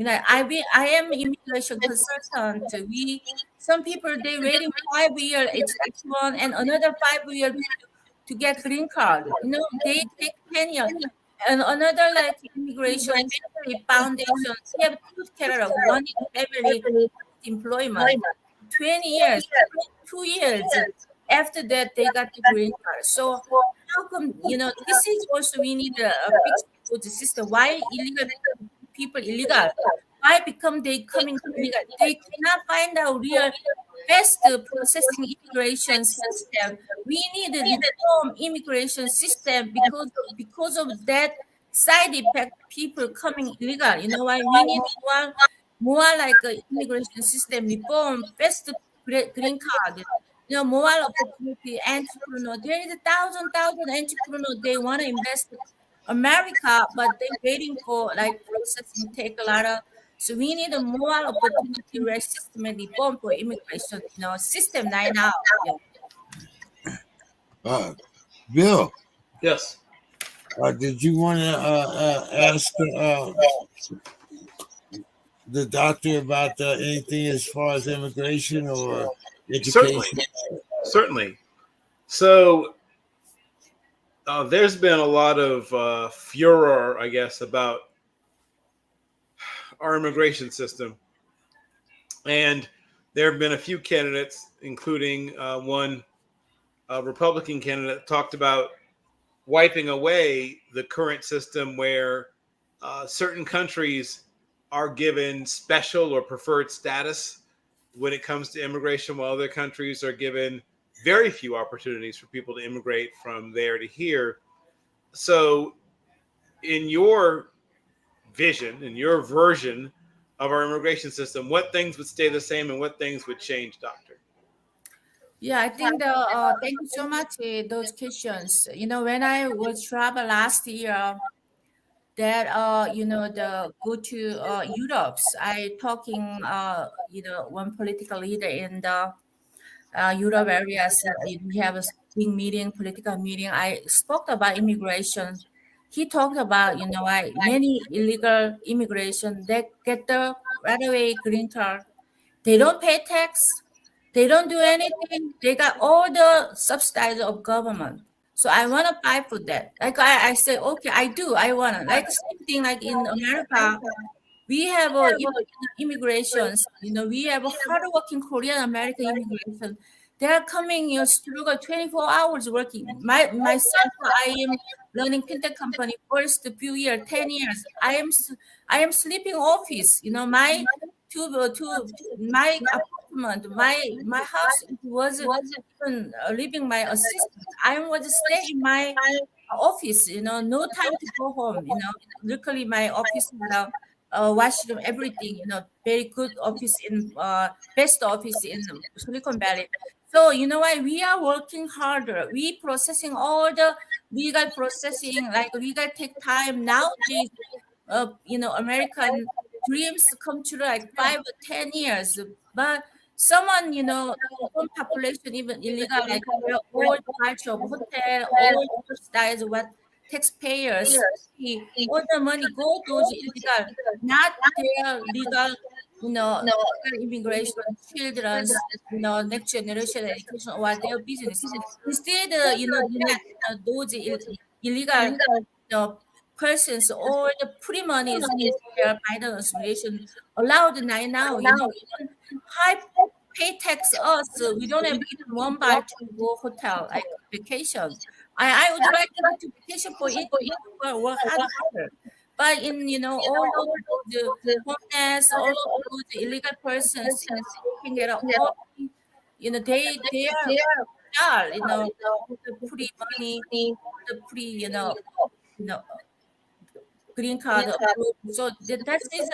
I am immigration consultant. We some people they waiting 5 years H1 and another 5 years to get green card. They take 10 years. And another like immigration family foundation, they have two catalog, one is family employment, 20 years, 2 years. After that, they got the green card. So how come, this is also we need a fix for the system. Why illegal people illegal? why become they coming illegal? They cannot find out real best processing immigration system. We need a reform immigration system because of that side effect. People coming illegal. You know why? We need more like a immigration system reform, best green card. You know, more opportunity, entrepreneur. There is a thousand entrepreneur. They want to invest America, but they waiting for like processing take a lot of. So we need a more opportunity where system reform for immigration, system right now. Yeah. Bill, Yes. did you want to ask the doctor about anything as far as immigration or education? Certainly. So there's been a lot of furor, I guess, about our immigration system. And there have been a few candidates, including one Republican candidate, talked about wiping away the current system where certain countries are given special or preferred status when it comes to immigration, while other countries are given very few opportunities for people to immigrate from there to here. So, in your vision, in your version of our immigration system, what things would stay the same and what things would change, Doctor? Yeah, I think thank you so much those questions. When I was travel last year, that the go to Europe's, I talking one political leader in the Europe areas. We have a big meeting, political meeting. I spoke about immigration. He talked about many illegal immigration that get the right away green card. They don't pay tax. They don't do anything. They got all the subsidies of government. So I want to fight for that. Like I say, okay, I do. I want to. Like same thing like in America, we have immigrations. We have a hardworking Korean American immigration. They are coming, struggle 24 hours working. Myself, I am learning fintech company first few years, 10 years. I am sleeping office. My apartment, my house was even living my assistant. I was stay in my office. No time to go home. Luckily my office had a washroom, everything. Very good office in best office in Silicon Valley. So why we are working harder. We processing all the legal processing, like legal take time nowadays. American dreams come true like 5 or 10 years. But someone, some population even illegal, like they're all part of hotel, all subsidized what taxpayers pay, all the money go to those illegal, not their legal, legal immigration, children's, next generation education or their business. Instead, those illegal, persons, all the free money is there by the administration allowed right now. Even high pay tax us. We don't have even one bar to go hotel like vacation. I would like to go to vacation for it, work harder. But in all of the homeless, all of those illegal persons, they can get all. They are all, the free money, the free you know green card approved. So that is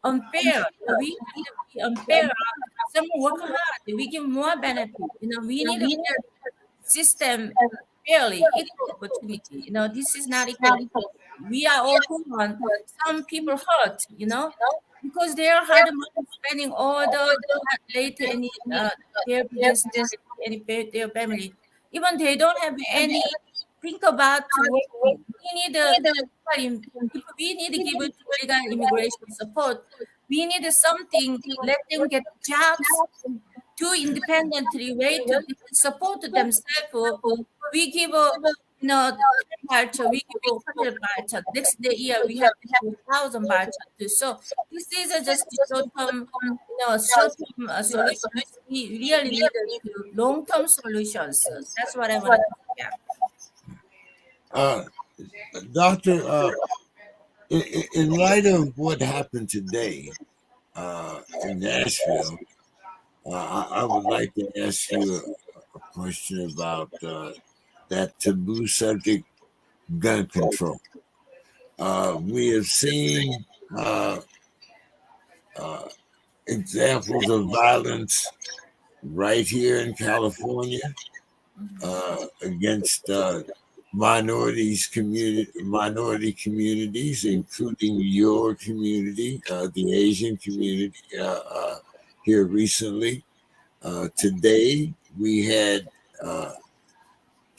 unfair. We need to be unfair. Someone work hard. We give more benefit. We need a fair system, fairly equal opportunity. This is not equal. We are all human. Some people hurt. Because they are hard money spending all the later any their business, any their family. Even they don't have any think about to working. We need to give it legal immigration support. We need something, let them get jobs to independently way to support themselves. We give baht, we give 100 baht. Next day year we have to give 1,000 baht too. So this is just short-term solutions. We really need long-term solutions. That's what I want to say. Uh, Doctor, in light of what happened today, in Nashville. I would like to ask you a question about that taboo subject, gun control. We have seen uh, uh, examples of violence right here in California against minority communities, including your community, the Asian community, here recently. Today, we had uh,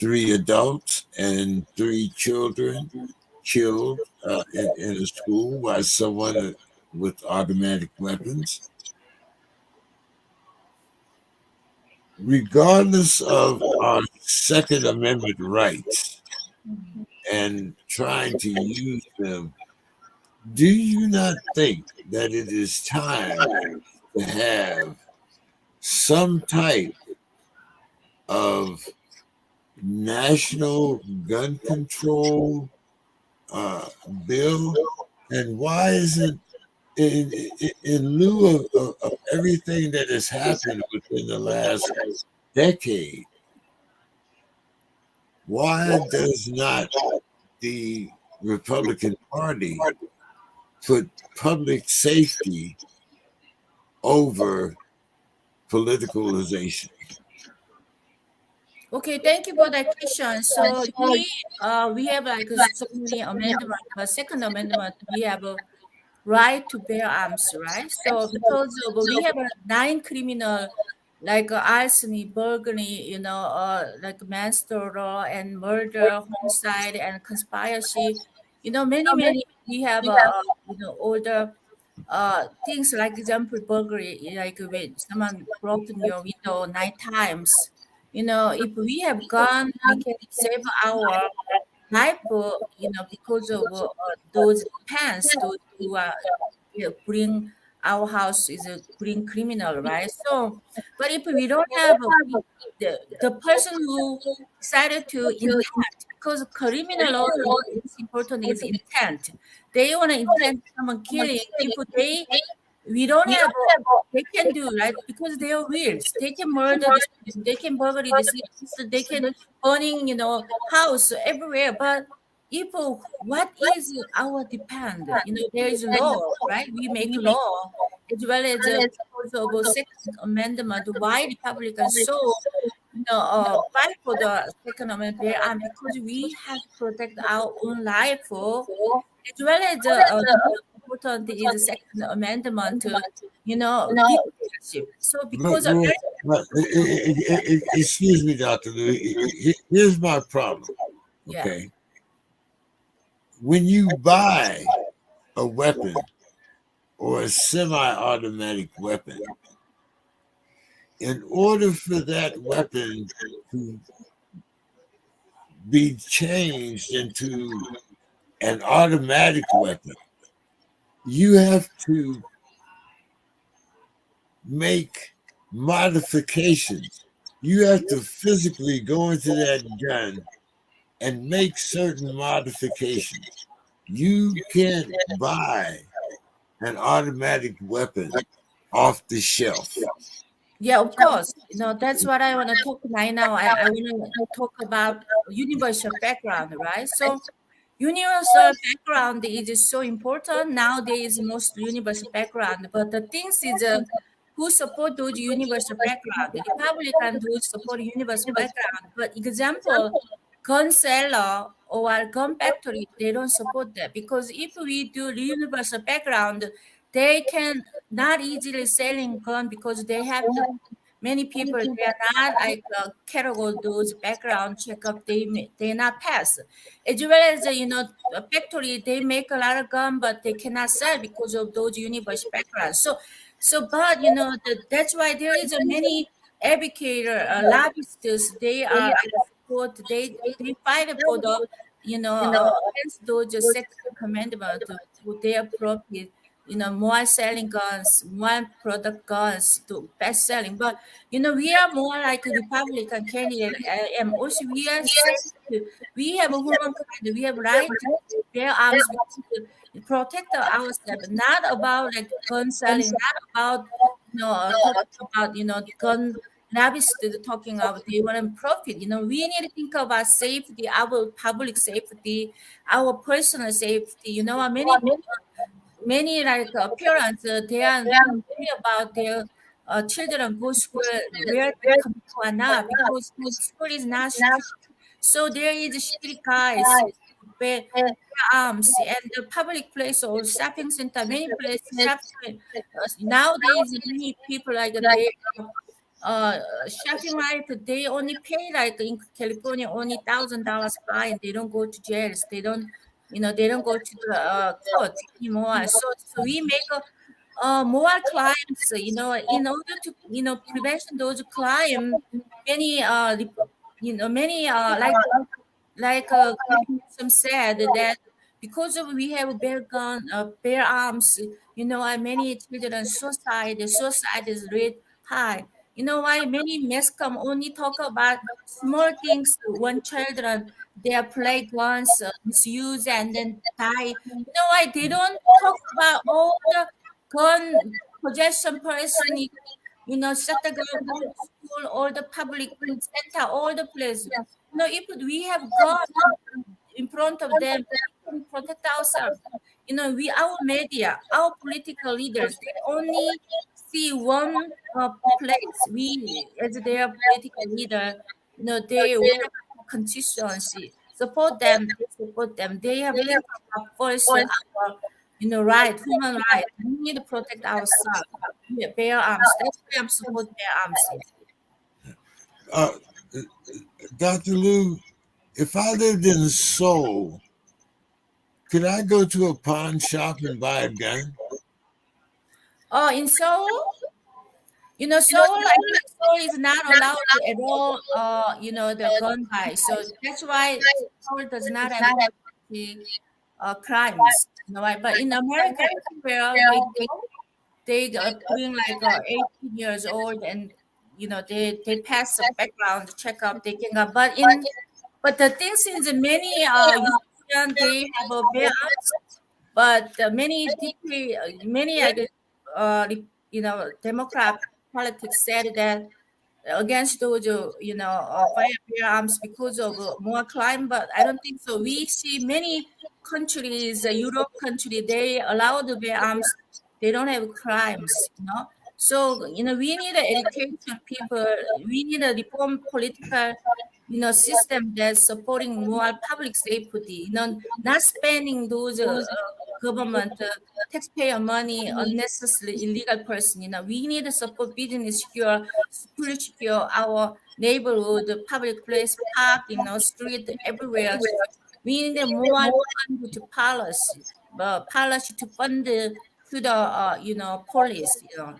three adults and three children killed in a school by someone with automatic weapons. Regardless of our Second Amendment rights and trying to use them, do you not think that it is time to have some type of national gun control uh, bill? And why isn't in lieu of everything that has happened within the last decade, why does not the Republican Party put public safety over politicalization? Okay, thank you for that question. So we have like so many amendments. Second amendment, we have a right to bear arms, right? So because of, we have a nine criminal like arson, burglary, like manslaughter and murder, homicide and conspiracy. Many we have all the things like example burglary, like when someone broke in your window 9 times. If we have gun, we can save our life, because of those pants, those who are bring our house is a bring criminal, right? So, but if we don't have the person who decided to intent, because criminal law, what's important is intent. They want to intend someone killing. If we don't have they can do right because they are wills. They can murder the student, they can burglary the citizens, they can burning house everywhere. But if what is our depend? There is law, right? We make law as well as because of a Second Amendment. Why Republicans so fight for the Second Amendment? And because we have to protect our own life. As well as the most important is the Second Amendment, dictatorship. So Look, because look, excuse me, Dr. Lou. Here's my problem. yeah, Okay. When you buy a weapon or a semi automatic weapon, in order for that weapon to be changed into an automatic weapon, you have to make modifications. You have to physically go into that gun and make certain modifications. You can't buy an automatic weapon off the shelf. yeah, of course. That's what I want to talk right now. I want to talk about universal background, right? So universal background is so important nowadays. Most universal background, but the things is who support those universal background. The Republican who support universal background, but example, gun seller or gun factory they don't support that because if we do universal background, they can not easily selling gun because they have the many people they are not like category those background checkup they not pass as well as a factory they make a lot of gun but they cannot sell because of those universe background so but that's why there is a many educator lobbyists they are support they fight for the against those second commandment for their profit more selling guns, more product guns to best selling. But we are more like a Republican candidate, and also we are safe. We have a humankind. We have right to bear arms because to protect ourselves. Not about like gun selling. Not about talking about gun lobbies talking about they want to profit. We need to think about safety, our public safety, our personal safety. Many like parents they are not worried about their children go school where they come to or not because school is not strict. So there is strict guys bear arms and the public place or shopping center, many places shopping nowadays many people like they uh shopping right they only pay like in California only $1,000 fine. They don't go to jails. They don't go to the court anymore. So we make more crimes, in order to prevent those crime. Many many communism said that because of we have bear arms, many children suicide is rate high. You know why many MESCOM only talk about small things when children they play guns, misuse and then die. You know why they don't talk about all the gun possession person, shut the gun, all the school, all the public center, all the place. If we have gun in front of them, we can protect ourselves. Our media, our political leaders, they only see one place. We, as their political leader, they work for constituency, support them, they support them. They have think about first our, right, human right. We need to protect ourselves. Yeah, bear arms. That's why I'm support bear arms. Yeah. Uh, Dr. Liu, if I lived in Seoul, could I go to a pawn shop and buy a gun? Oh, in Seoul, Seoul, I think Seoul is not allowed at all, the gun buy. So that's why Seoul does not have crimes. But in America, everywhere they are doing like 18 years old and, they pass the background checkup, they can go. But the thing is many, European, they have a bear arms, but many Democrat politics said that against those firearms because of more crime, but I don't think so. We see many countries, Europe country, they allow the bear arms. They don't have crimes. So we need to education people. We need a reform political system that's supporting more public safety. Not spending those government taxpayer money unnecessarily illegal person. We need to support business secure, security secure our neighborhood, public place, park, street, everywhere. We need more fund to policy, policy to fund to the police. Yeah.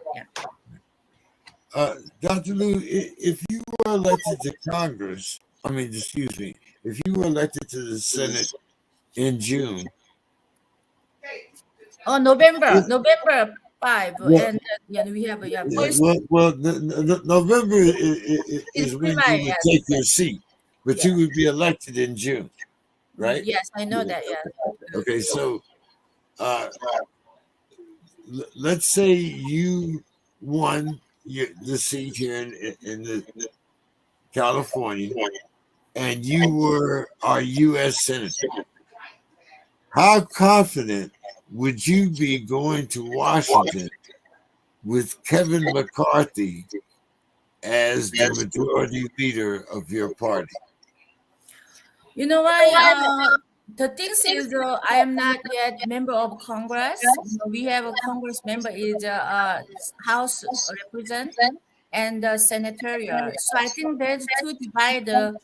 Dr. Liu, if you were elected to Congress, excuse me, if you were elected to the Senate in June. Oh, November 5, Well, and we have November is when you primary. would Yes, take your seat, but yeah. you would be elected in June, right? Yes, I know that. Yeah. Okay, so let's say you won the seat here in the California, and you were our U.S. Senator. How confident would you be going to Washington with Kevin McCarthy as the majority leader of your party? You know why? The thing is, I am not yet member of Congress. We have a Congress member is House represent and senatorial. So I think there's two divide. Kevin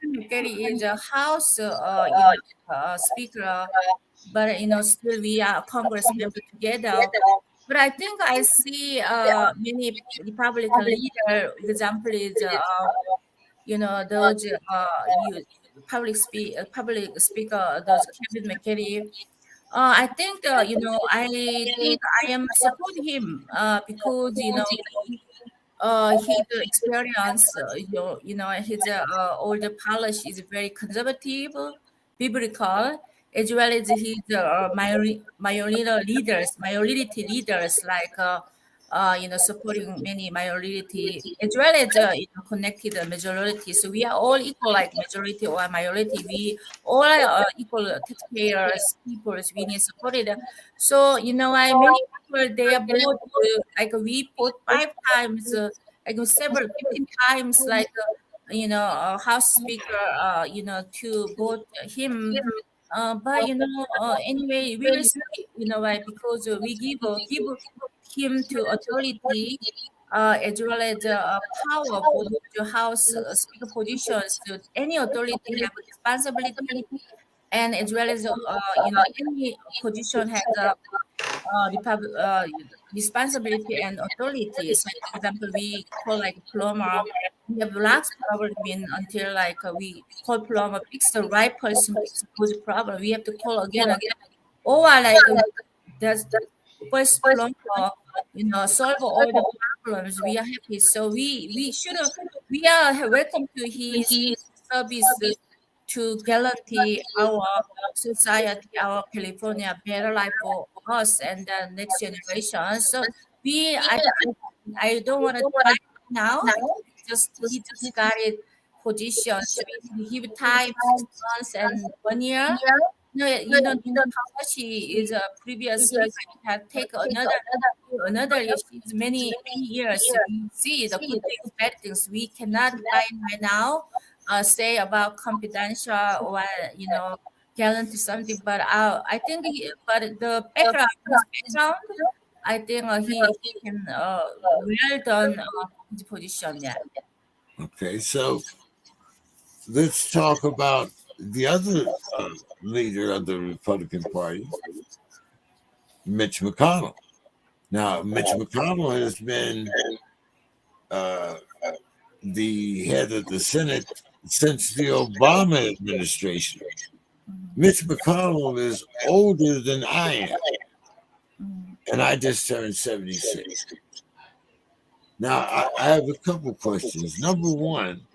McCarthy is a House, Speaker, but still we are Congress member together. But I think I see many Republican leader. Example is those public speaker, those Kevin McCarthy. I think I think I am support him because his experience, his older polish is very conservative, biblical, as well as his minority leaders like supporting many minority, as well as connected majority. So we are all equal, like majority or minority. We all are equal taxpayers, peoples. We need supported. So I many people they are both like we put 5 times. Like several 15 times like house speaker to vote him but anyway we will see why because we give him to authority as well as power for the house speaker positions. So any authority have responsibility and as well as any position has a responsibility and authority. So, for example, we call like plumber. We have lots problem been until like we call plumber, fix the right person, fix the problem. We have to call again, or like does first plumber, solve all the problems. We are happy. So we should we are welcome to his service to guarantee our society, our California better life for us and the next generation. So I don't want to judge now because he just got it position. So we give time 6 months and 1 year. No, Nina Kawashi is a previous speaker. It had take another year. She's many years. We see the good things, bad things. We cannot right now say about confidential or guarantee something. But I think but the background, his background, I think he can well done his position. Yeah. Okay, so let's talk about the other leader of the Republican Party, Mitch McConnell. Now, Mitch McConnell has been uh, the head of the Senate since the Obama administration. Mitch McConnell is older than I am, and I just turned 76. Now, I have a couple questions. Number one,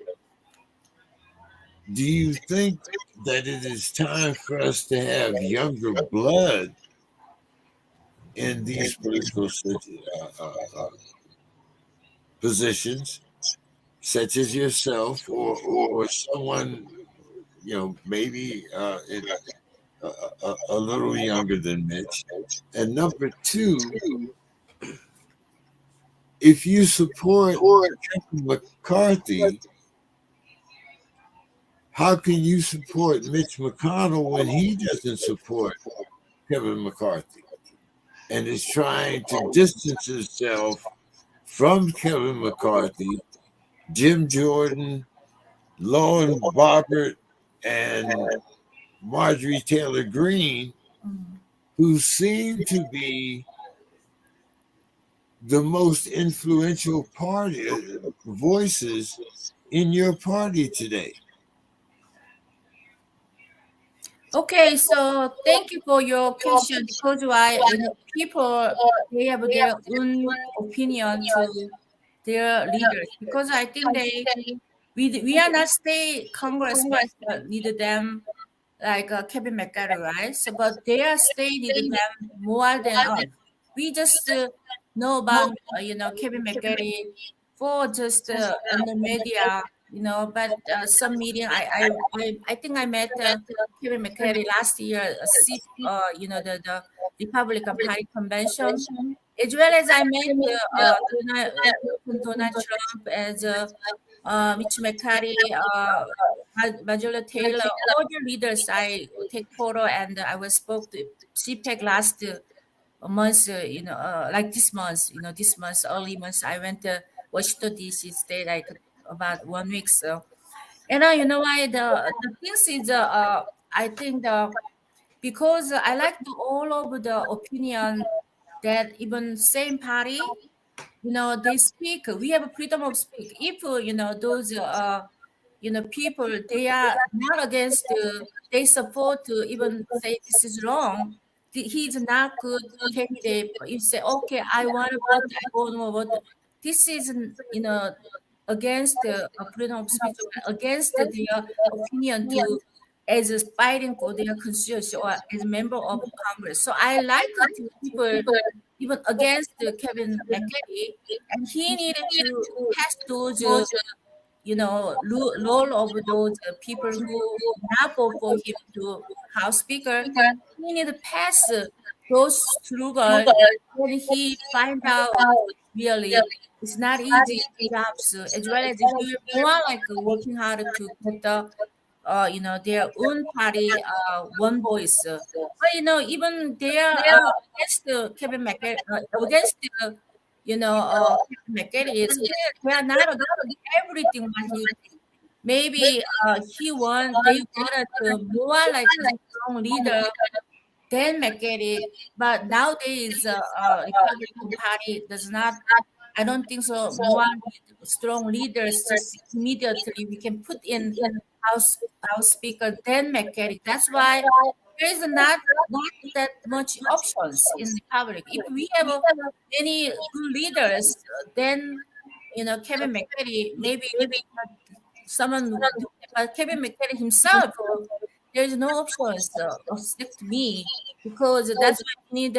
do you think that it is time for us to have younger blood in these political positions, such as yourself or someone, maybe a little younger than Mitch? And number two, if you support Kevin McCarthy, how can you support Mitch McConnell when he doesn't support Kevin McCarthy and is trying to distance himself from Kevin McCarthy, Jim Jordan, Lauren Boebert, and Marjorie Taylor Greene, who seem to be the most influential party voices in your party today? Okay, so thank you for your question because why people they have their own opinion to their leaders because I think we are not state congressmen lead them like Kevin McCarthy, right? So but their state lead them more than us. We just know about Kevin McCarthy for just on the media, but some meeting I think I met Kevin McCarthy last year, the Republican Party convention, as well as I met Donald Trump as Mitch McCarthy, Marjorie Taylor, all the leaders. I take photo and I was spoke to CPEC last month, like this month, early months, I went to Washington D.C. stayed like about 1 week. So, and why the things is I think because I like all of the opinion that even same party, they speak. We have a freedom of speak. If those people they are not against they support to even say this is wrong, he's not good candidate. But you say, okay, I want to vote, I don't want to vote. This is, against the freedom of speech, against their opinion to as a fighting for their constituency or as a member of Congress. So I like to people even against Kevin McCarthy, and he needed to pass those role of those people who not vote for him to House Speaker. He need to pass those struggle when he find out really it's not easy jobs, as well as he will more like working hard to get the their own party one voice. But even they are against Kevin McCarthy, against Kevin McCarthy is they are not against everything what he maybe they wanted to more like a strong leader than McCarthy, but nowadays Republican Party does not. I don't think so. More strong leaders just immediately we can put in House Speaker than McCarthy. That's why there is not that much options in the public. If we have many good leaders, then Kevin McCarthy maybe someone, but Kevin McCarthy himself, there is no options except me because that's why we need.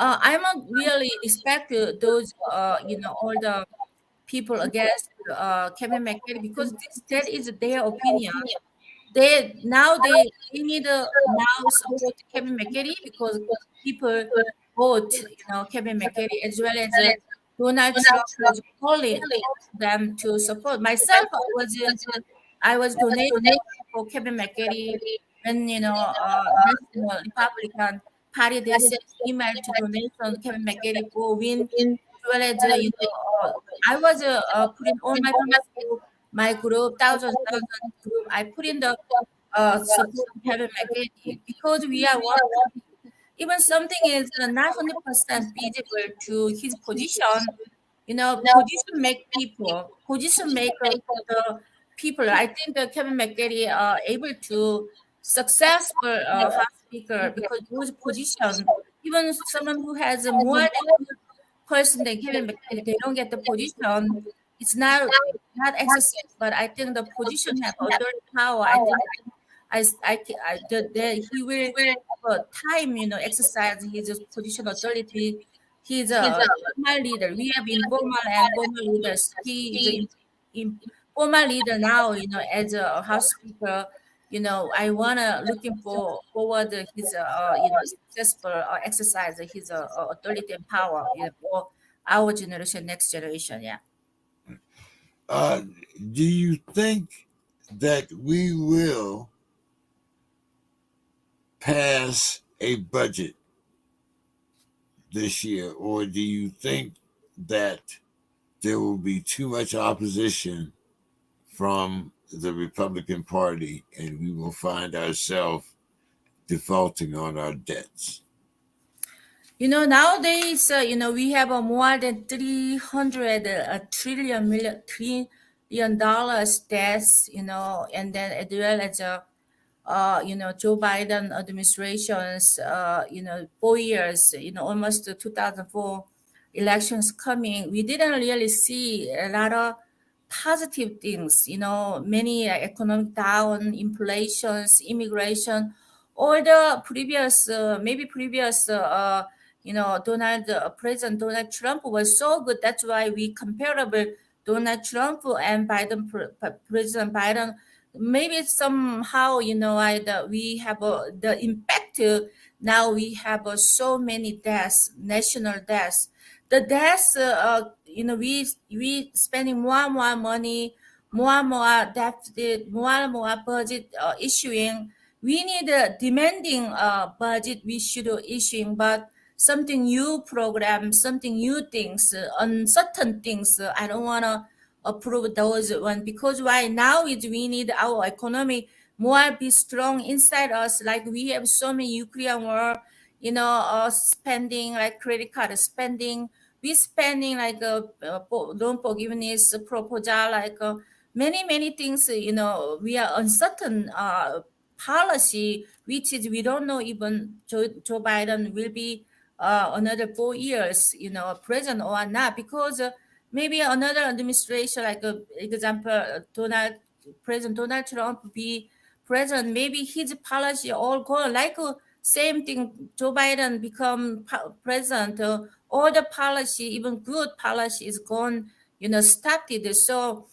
I'm not really expect those all the people against Kevin McCarthy because that is their opinion. They need to now support Kevin McCarthy because people vote Kevin McCarthy as well as Donald Trump was calling them to support. Myself, I was donated for Kevin McCarthy when National Republican Party they sent email to donation Kevin McCarthy for win as well as I was putting all my Facebook, my group, thousands group. I put in the support Kevin McCarthy because we are one party. Even something is not 100% visible to his position. Position make people, position make the people. I think Kevin McCarthy able to successful House Speaker because those position, even someone who has a more than good person than Kevin McCarthy, they don't get the position. It's not excessive, but I think the position have authority power. I think he will have a time, exercise his position authority. He's a formal leader. We have informal and formal leaders. He is informal leader now, as a House Speaker. I wanna looking forward his successful exercise his authority and power, for our generation, next generation. Yeah. Uh, do you think that we will pass a budget this year, or do you think that there will be too much opposition from the Republican Party and we will find ourselves defaulting on our debts? Nowadays, we have more than 300 trillion dollars debts, and then as well as Joe Biden administration's, 4 years, almost the 2004 elections coming, we didn't really see a lot of positive things, many economic down, inflations, immigration, all the previous, maybe previous, President Donald Trump was so good. That's why we comparable Donald Trump and President Biden. Maybe somehow, we have the impact. Now we have so many deaths, national deaths. The deaths, we spending more and more money, more and more deficit, more and more budget issuing. We need a demanding budget we should issuing, but something new program, something new things, uncertain things. I don't want to approve those one because right now is we need our economy more be strong inside us. Like we have so many Ukraine war, spending like credit card spending. We spending like loan forgiveness proposal, like many things. We are uncertain policy, which is we don't know even Joe Biden will be another 4 years, president or not, because maybe another administration, like example, President Donald Trump be president, maybe his policy all gone. Like same thing, Joe Biden become president, all the policy, even good policy, is gone, started. So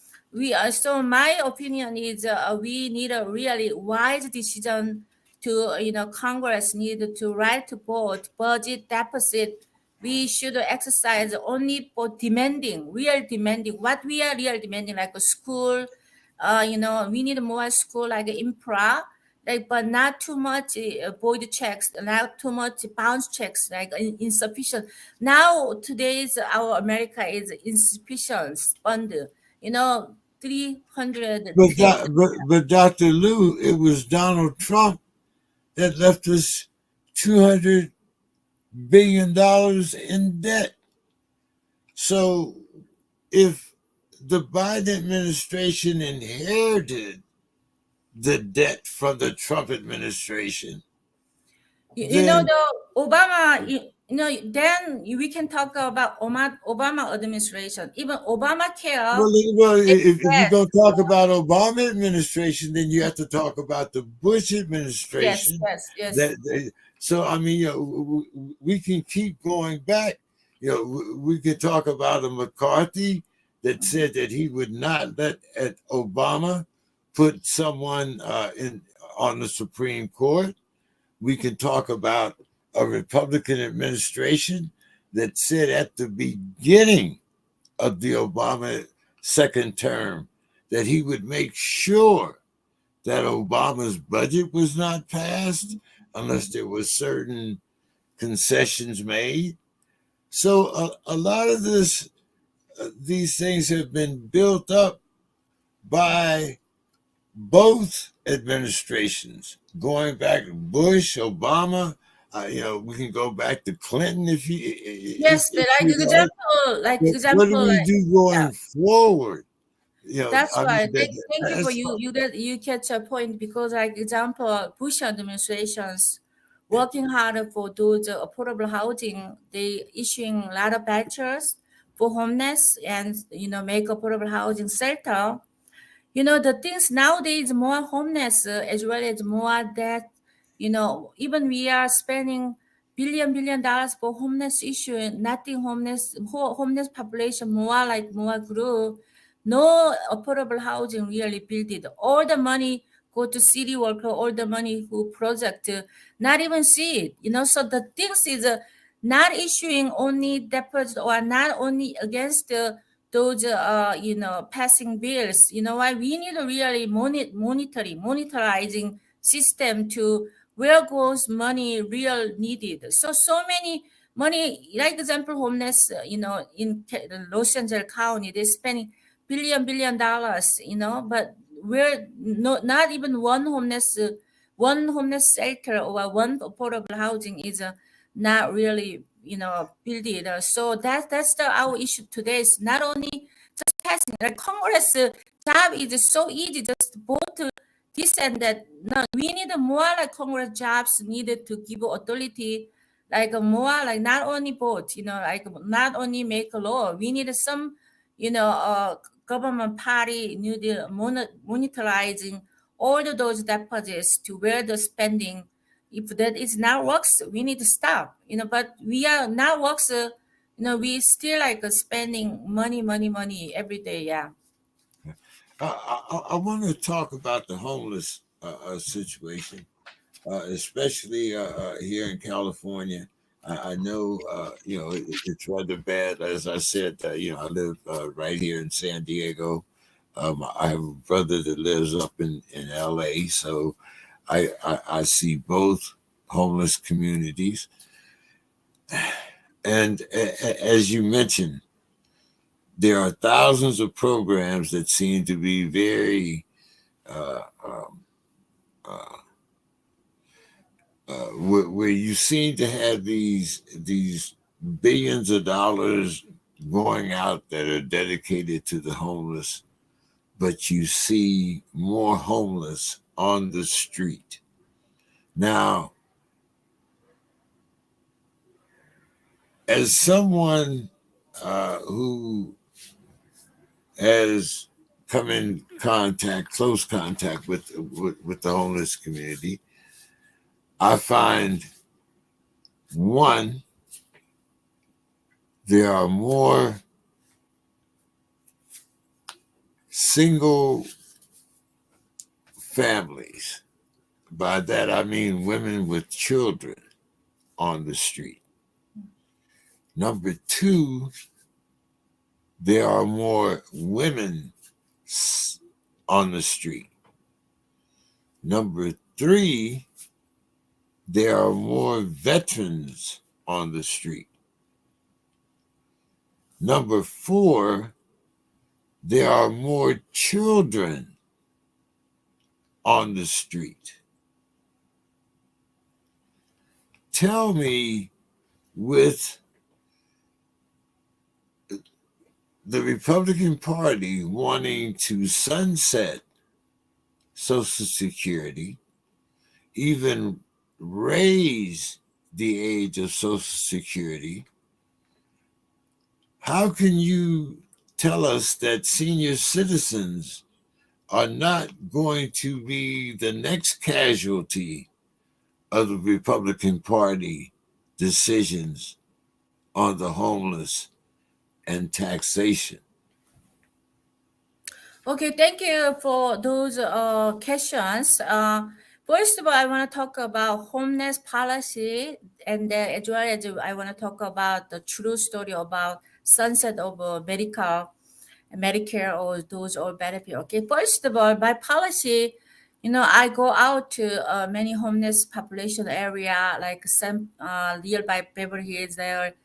so my opinion is we need a really wise decision to, Congress need to write vote budget deficit. We should exercise only for demanding, real demanding, what we are real demanding, like a school, we need more school, like infra, like, but not too much void checks, not too much bounce checks, like insufficient. Now today's our America is insufficient fund, 300 trillion. But Dr. Liew, it was Donald Trump that left us $200 billion in debt. So if the Biden administration inherited the debt from the Trump administration, then The Obama, then we can talk about Obama administration, even Obamacare. if you're Yes, going to talk about Obama administration, then you have to talk about the Bush yes, administration. yes, yes. So I mean, we can keep going back. We can talk about a McCarthy that said that he would not let Obama put someone on the Supreme Court. We can talk about a Republican administration that said at the beginning of the Obama second term that he would make sure that Obama's budget was not passed unless there was certain concessions made. So a lot of these things have been built up by both administrations, going back Bush, Obama. We can go back to Clinton if Yes, you like. like What do example, we like, do yeah. going forward? That's I mean, why. Thank you for that's you catch a point, because, like example, Bush administrations working harder for those affordable housing. They issuing a lot of vouchers for homeless, and make affordable housing shelter. The things nowadays, more homeless, as well as more debt. Even we are spending billion dollars for homeless issue, and nothing homeless population more grew. No affordable housing really built it. All the money go to city worker, all the money who project, not even see it. So the things is not issuing only deposit, or not only against those passing bills. Why we need a really monitoring system to where goes money real needed. So many money, like example, homeless, in Los Angeles County, they're spending billion dollars, but we're not even one homeless shelter or one affordable housing is not really build it. So that's our issue today. Is not only just passing. Like Congress job is so easy, just vote this and that. No, we need more like Congress jobs needed to give authority, like more like not only vote, like not only make a law. We need some, government party need monitoring all of those deposits to where the spending. If that is not works, we need to stop. But we are not works. We still like spending money every day. Yeah. I want to talk about the homeless situation, especially here in California. I know, it's rather bad. As I said, I live right here in San Diego. I have a brother that lives up in LA, so I see both homeless communities. And as you mentioned, there are thousands of programs that seem to be very where you seem to have these billions of dollars going out that are dedicated to the homeless, but you see more homeless on the street. Now, as someone who has come in contact, close contact with the homeless community, I find one, there are more single families. By that I mean women with children on the street. Number two, there are more women on the street. Number three, there are more veterans on the street. Number four, there are more children on the street. Tell me, with the Republican Party wanting to sunset Social Security, even raise the age of Social Security, how can you tell us that senior citizens are not going to be the next casualty of the Republican Party decisions on the homeless and taxation? Okay, thank you for those questions. First of all, I want to talk about homeless policy, and then as well as I want to talk about the true story about sunset of Medicare or those or benefit. Okay, first of all, by policy, I go out to many homeless population area like nearby Beverly Hills there,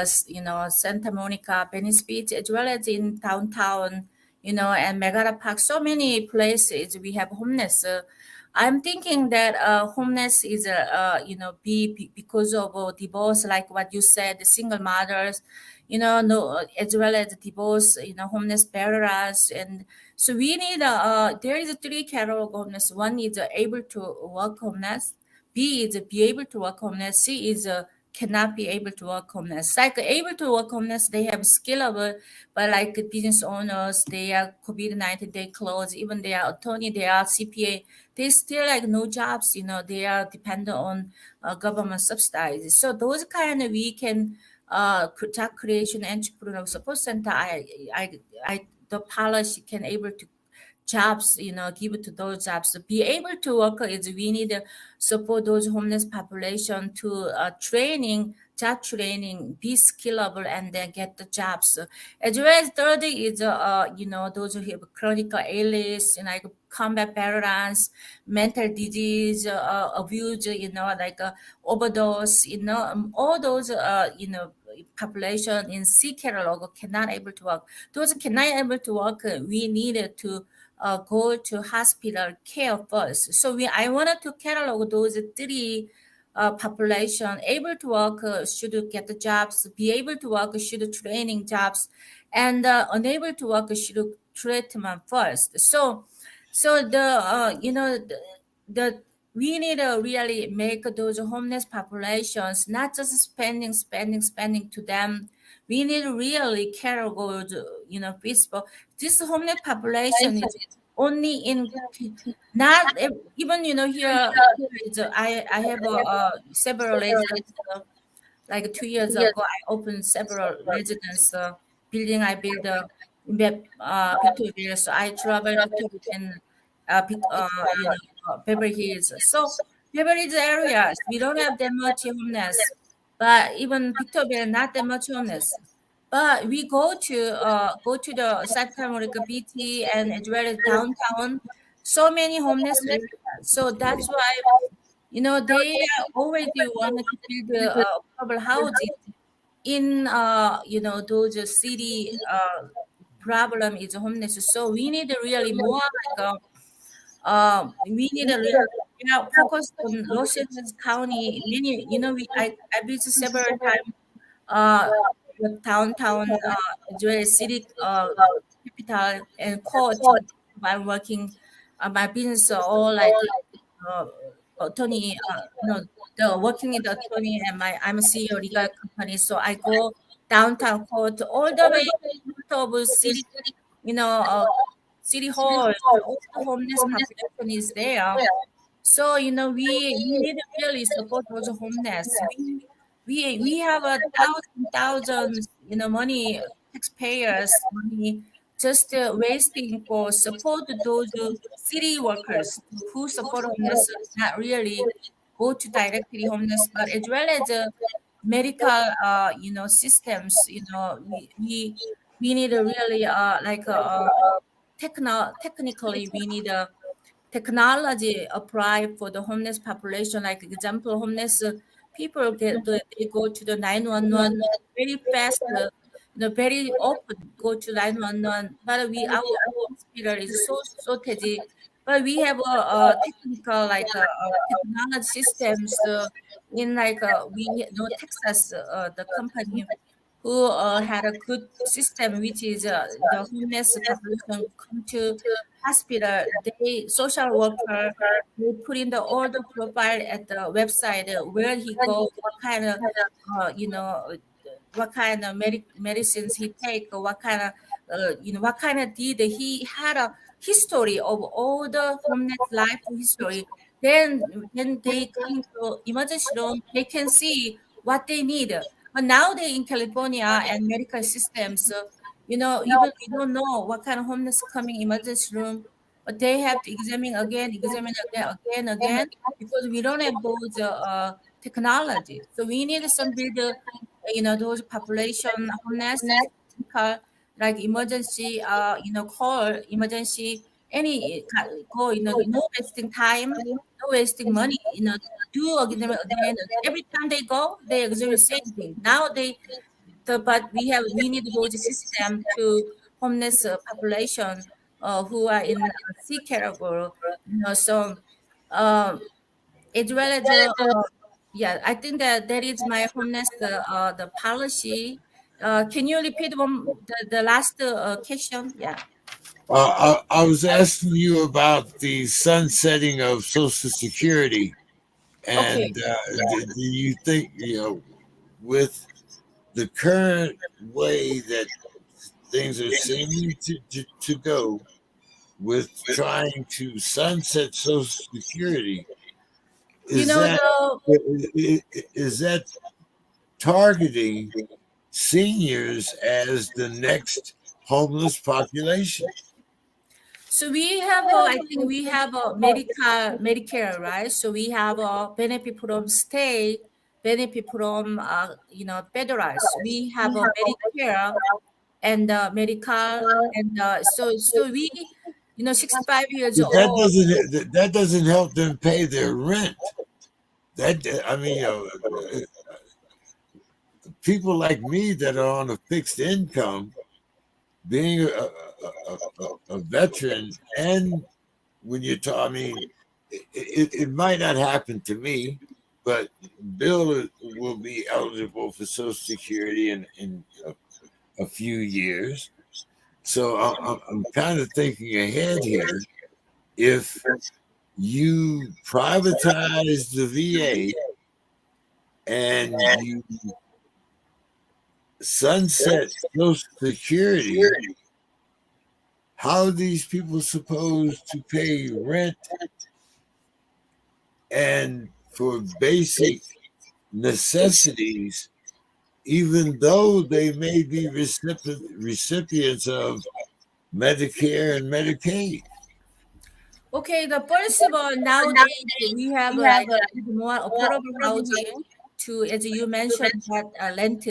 Santa Monica, Venice Beach, as well as in downtown, and Megara Park. So many places we have homeless. I'm thinking that homeless is because of divorce, like what you said, the single mothers, no, as well as divorce, homeless veterans, and so we need there is a three category of homeless. One is able to work homeless. B is be able to work homeless. C is cannot be able to work homeless. Like able to work homeless, they have skillable, but like business owners, they are COVID-19, they close. Even they are attorney, they are CPA, they still like no jobs. They are dependent on government subsidies. So those kind of we can job creation entrepreneur support center. I the policy can able to jobs, give it to those jobs. To be able to work is we need to support those homeless population to job training, be skillable, and then get the jobs. As well as third is, those who have chronic illness, like combat veterans, mental disease, abuse, like overdose, all those, population in C catalog cannot able to work. Those cannot able to work, we needed to go to hospital care first. So I wanted to catalog those three population. Able to work should get the jobs, be able to work should training jobs, and unable to work should treatment first. So the the we need to really make those homeless populations not just spending to them. We need to really care about peaceful. This homeless population is only in not even here is, I have several residents. Like 2 years ago, I opened several residence building. I built Victorville, so I travel Victorville and Beverly Hills. So Beverly Hills areas, we don't have that much homeless, but even Victorville, not that much homeless. But we go to the Santa Monica BT and as well as downtown. So many homeless areas. So that's why they already wanted to build affordable housing in those city problem is homeless. So we need really more like we need a little focus on Los Angeles County. Many I visited several times the downtown as well as city capital and court. I'm working my business all like uh, attorney, the working in the attorney, and I'm a CEO legal company. So I go downtown court all the way to city, you know, city halls. All the homeless population is there. So we need to really support those homeless. We have a thousands money, taxpayers money, just wasting for support those city workers who support homeless, not really go to directly homeless, but as well as medical systems. We need a really technically we need a technology apply for the homeless population. Like example, homeless people they go to the 911 very fast, very often go to 911. But our hospital is so shortage. But we have a technical technology systems in we know Texas, the company who had a good system, which is the homeless population come to hospital. They social worker they put in the order profile at the website where he goes, what kind of what kind of medicines he take, or what kind of what kind of deed he had a history of all the homeless life history. Then they come to emergency room. They can see what they need. But now they in California and medical systems, even we don't know what kind of homeless coming emergency room, but they have to examine again, because we don't have those technology. So we need some build, those population homelessness, like emergency, call emergency, any call, no wasting time, no wasting money, do again. Every time they go, they examine the same thing. Now but we need those system to homeless population who are in C category, so um, as well as yeah, I think that is my homeless the policy. Can you repeat the last question? Yeah. I was asking you about the sunsetting of Social Security, Okay. and do you think with the current way that things are seeming to go with trying to sunset Social Security, You is know that the is that targeting seniors as the next homeless population? So we have, I think we have a Medicare, right? So we have a benefit from state, benefit from, federals. We have a Medicare and medical, and so we, 65 years But that old. doesn't help them pay their rent. That I mean, people like me that are on a fixed income, being a veteran, and when you're talking, I mean, it might not happen to me, but Bill will be eligible for Social Security in a few years. So I'm kind of thinking ahead here. If you privatize the VA and you sunset Social Security, how are these people supposed to pay rent and for basic necessities, even though they may be recipients of Medicare and Medicaid? Okay, the first of all, nowadays we have more affordable housing to, as you mentioned, that rent,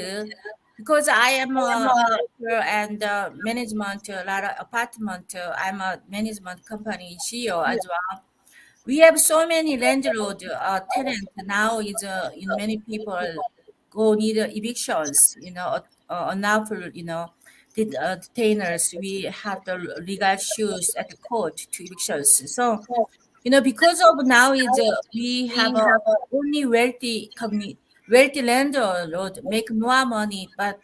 because I am a manager and management, a lot of apartment. I'm a management company CEO as well. We have so many landlord tenant now is many people go need evictions, unlawful, detainers. We have the legal issues at the court to evictions. So, because of now is we have a only wealthy landlord make more money, but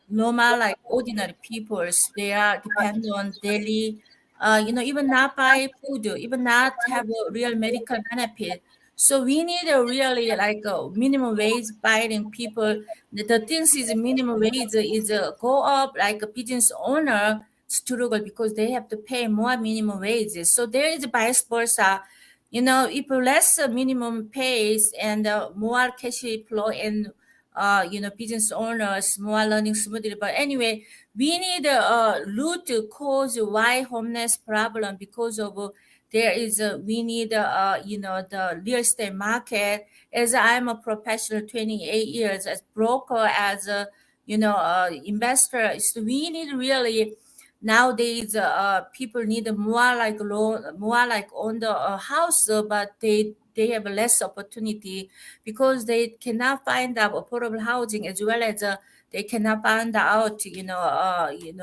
normal like ordinary peoples, they are depend on daily even not buy food, even not have a real medical benefit. So we need a really like a minimum wage biting people. The things is minimum wage is go up like a business owner struggle because they have to pay more minimum wages. So there is vice versa. If less minimum pays and more cash flow and business owners more learning smoothly. But anyway, we need a root cause why homeless problem because of there is a we need the real estate market. As I'm a professional 28 years as broker, as a investor, so we need really nowadays people need more like loan, more like own the house, but they have less opportunity because they cannot find out affordable housing, as well as they cannot find out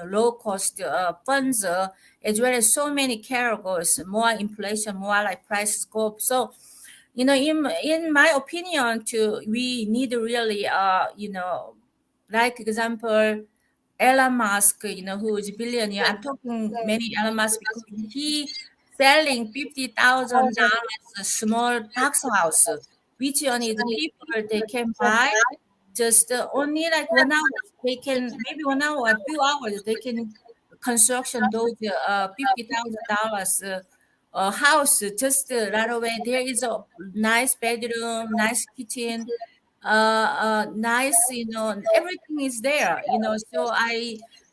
low cost funds, as well as so many categories, more inflation, more like prices go up. So in my opinion too, we need really like example Elon Musk, who is a billionaire. I'm talking many Elon Musk because he selling $50,000 a small box house, which only the people they can buy just only like 1 hour. They can maybe 1 hour, a few hours. They can construction those $50,000 house just right away. There is a nice bedroom, nice kitchen, nice, everything is there. So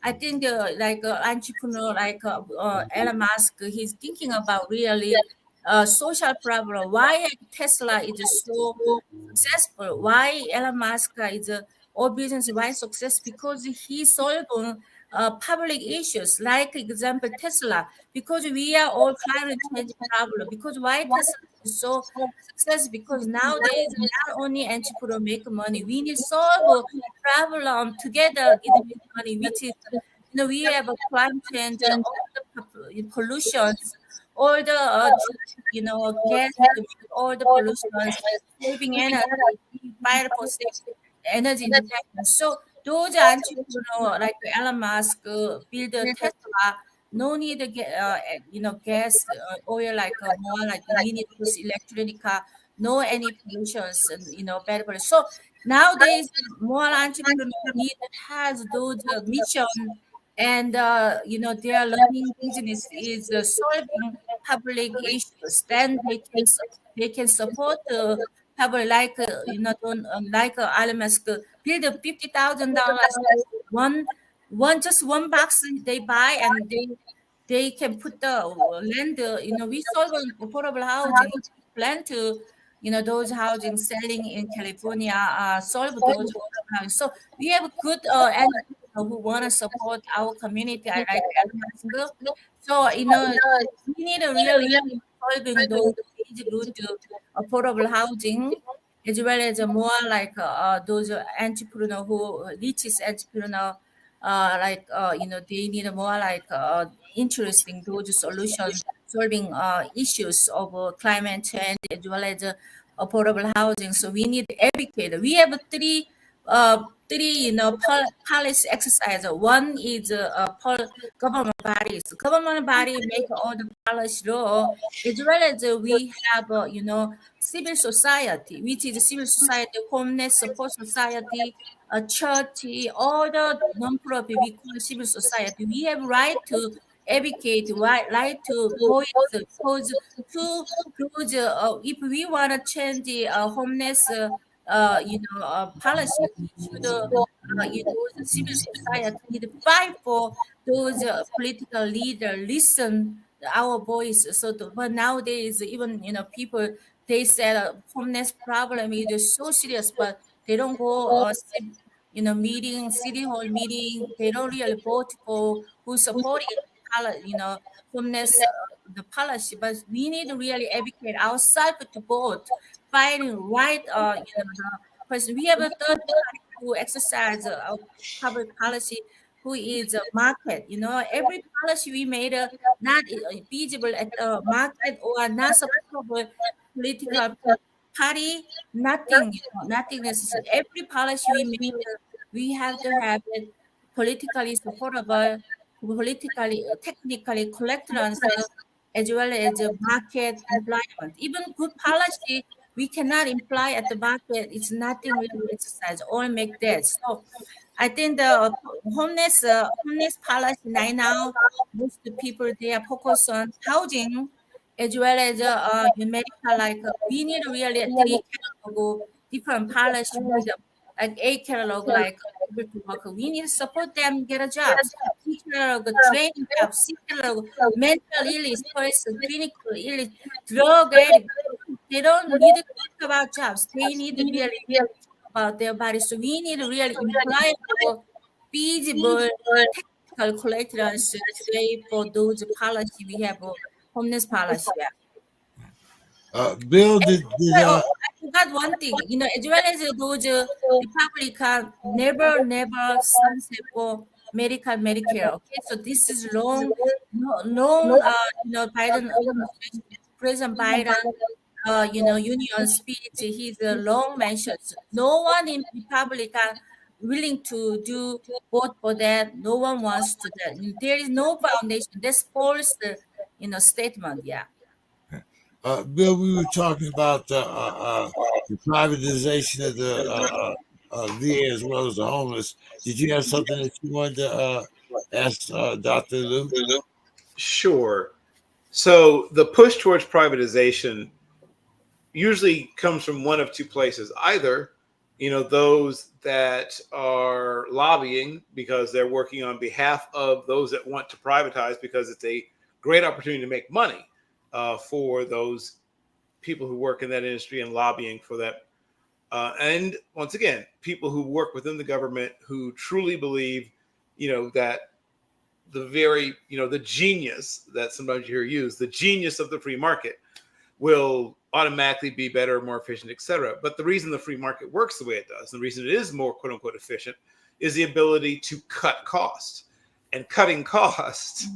I think like entrepreneur like Elon Musk, he's thinking about really social problem. Why Tesla is so successful? Why Elon Musk is all business why success? Because he's solving public issues. Like example Tesla, because we are all climate change problem. Because why Tesla is so success? Because nowadays not only entrepreneur make money, we need solve problem together it make money, which is we have a climate change, all the pollutions, all the gas, all the pollutions, saving energy, fight for safe energy independence. So those entrepreneurs like Elon Musk build a Tesla. No need to get gas, oil like more like we need to use electronic car. No any pollutions and better. So nowadays more entrepreneurs need has those mission and their learning business is solving public issues. Then they can support public like like Alamesk build a $50,000 just one box they buy and they can put the land. We solve affordable housing plan to those housing selling in California, solve those affordable housing. So we have good and who want to support our community. I like Alaska. So we need a really solving those age root to affordable housing, as well as more like those entrepreneur who reaches entrepreneur like they need more like interesting those solution solving issues of climate change, as well as affordable housing. So we need to educate. We have three policy exercise. One is government bodies. Government body make all the policy law, as well as we have civil society, which is civil society, homeless support society, a church, all the non-profit we call civil society. We have right to advocate, right to voice, because to those, if we want to change the homeless policy, we should those civil society need to fight for those political leader listen our voice. So but nowadays even people they said homeless problem is so serious, but they don't go meeting, city hall meeting. They don't really vote for who supporting homeless the policy. But we need to really advocate ourselves to vote, fighting right. The person we have a third party who exercise our public policy, who is a market. Every policy we made not feasible at the market or not supportable political party, nothing, nothing necessary. Every policy we make, we have to have it politically supportable politically, technically correct answer, as well as market employment. Even good policy, we cannot imply at the market. It's nothing really exercise or make that. So I think the homeless policy right now, most of the people they are focused on housing as well as medical. Like we need really three catalog different policy. We need like a catalog like people to work. We need to support them get a jobs. B catalog training jobs. C catalog mental illness person, clinical illness, drug addict. They don't need to think about jobs. They need to really about their body. So we need to really implyable, feasible, technical calculations today for those policy we have homeless policy. Yeah. Bill, And did I forgot one thing, as well as those Republican never sunset for medical Medicare. Okay, so this is long, long, Biden administration, President Biden, union spirit. He's a long mentions. No one in Republican willing to do vote for that. No one wants to that. There is no foundation. That's false, statement. Yeah. Bill, we were talking about the privatization of the VA as well as the homeless. Did you have something that you wanted to ask Dr. Liew? Sure. So the push towards privatization usually comes from one of two places. Either, those that are lobbying because they're working on behalf of those that want to privatize because it's a great opportunity to make money for those people who work in that industry and lobbying for that. And once again, people who work within the government who truly believe, that the genius that sometimes you hear used, the genius of the free market will automatically be better, more efficient, etc. But the reason the free market works the way it does, the reason it is more quote unquote efficient, is the ability to cut costs. And cutting costs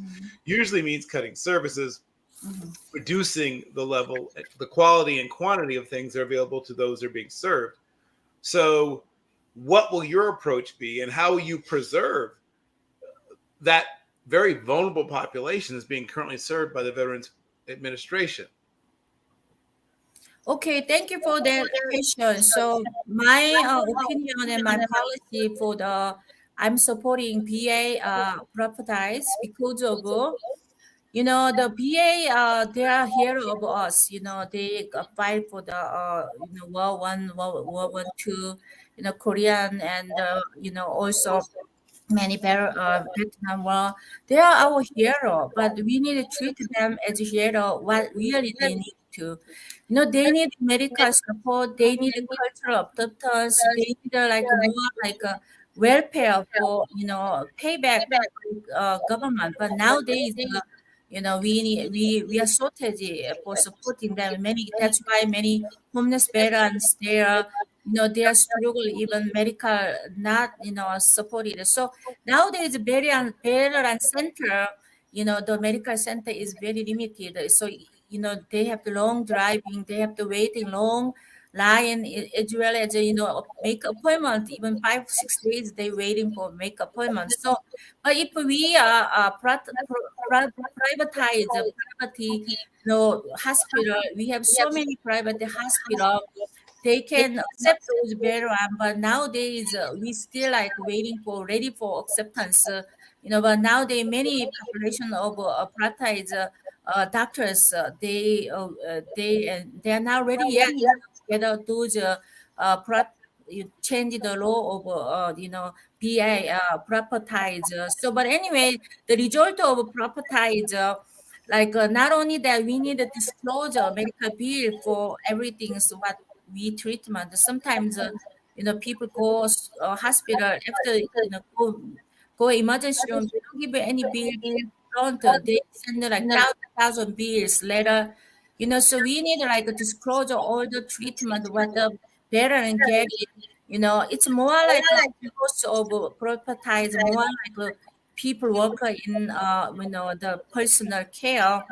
usually means cutting services, reducing the level, the quality and quantity of things that are available to those that are being served. So what will your approach be, and how will you preserve that very vulnerable population that's being currently served by the Veterans Administration? Okay, thank you for that question. So my opinion and my policy for I'm supporting VA privatize because of the VA, they are hero of us. They fight for the World One, World War Two, Korean, and also many Vietnam War. They are our hero, but we need to treat them as a hero. What really they need to, they need medical support. They need cultural acceptance. They need like more like a welfare for payback government. But nowadays, we are shortage for supporting them. That's why many homeless veterans they are struggle even medical not supported. So nowadays veteran center, the medical center is very limited. So they have the long driving, they have to waiting long line as well as make appointment even 5 6 days they waiting for make appointment. So but if we privatize hospital, we have so many private hospital. They can accept those veteran, but nowadays we still like waiting for ready for acceptance. But nowadays many population of privatized doctors, they are not ready yet. Whether those you change the law of PA properties. So, but anyway, the result of properties, not only that we need a disclosure medical bill for everything. So what we treatment. Sometimes people go hospital after go emergency room. They don't give any bill. Don't they send like thousand bills later. So we need like a disclosure all the treatment what the veteran get. It's more like a cost of properties, more like a people worker in the personal care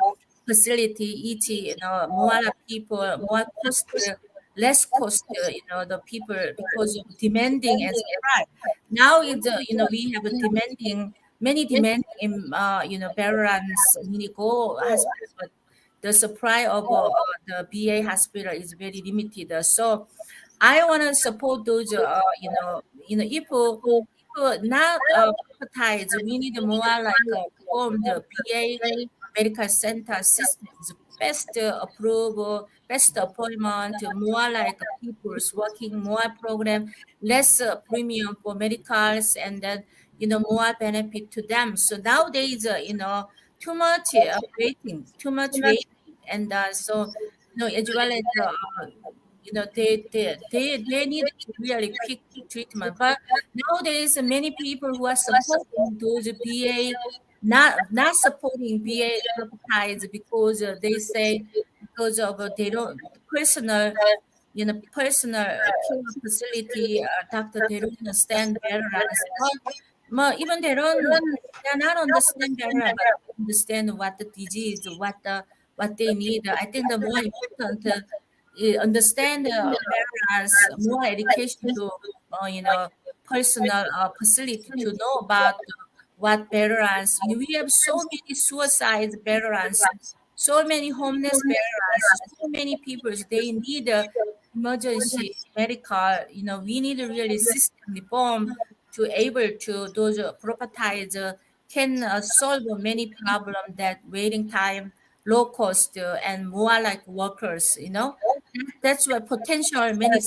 facility. Each more people, more cost, less cost. The people because of demanding and supply. Now it's we have a demanding many demanding in veterans need to go hospital, but the supply of the VA hospital is very limited. So I want to support those, if not privatized, we need more like form the VA medical center systems, best approval, best appointment, more like people's working, more program, less premium for medicals, and then more benefit to them. So nowadays, too much waiting, and so as well as they need to really quick treatment. But nowadays, many people who are supporting those BA, not supporting BA privatized because they say because of they don't personal care facility doctor they don't understand veterans. But even they're not understand veteran, but understand what the disease, what they need. I think the more important understand veterans, more education to personal facility to know about what veterans. We have so many suicide veterans, so many homeless veterans, so many people. They need emergency medical. We need a really system reform to able to those properties can solve many problems that waiting time, low cost, and more like workers. That's why potential many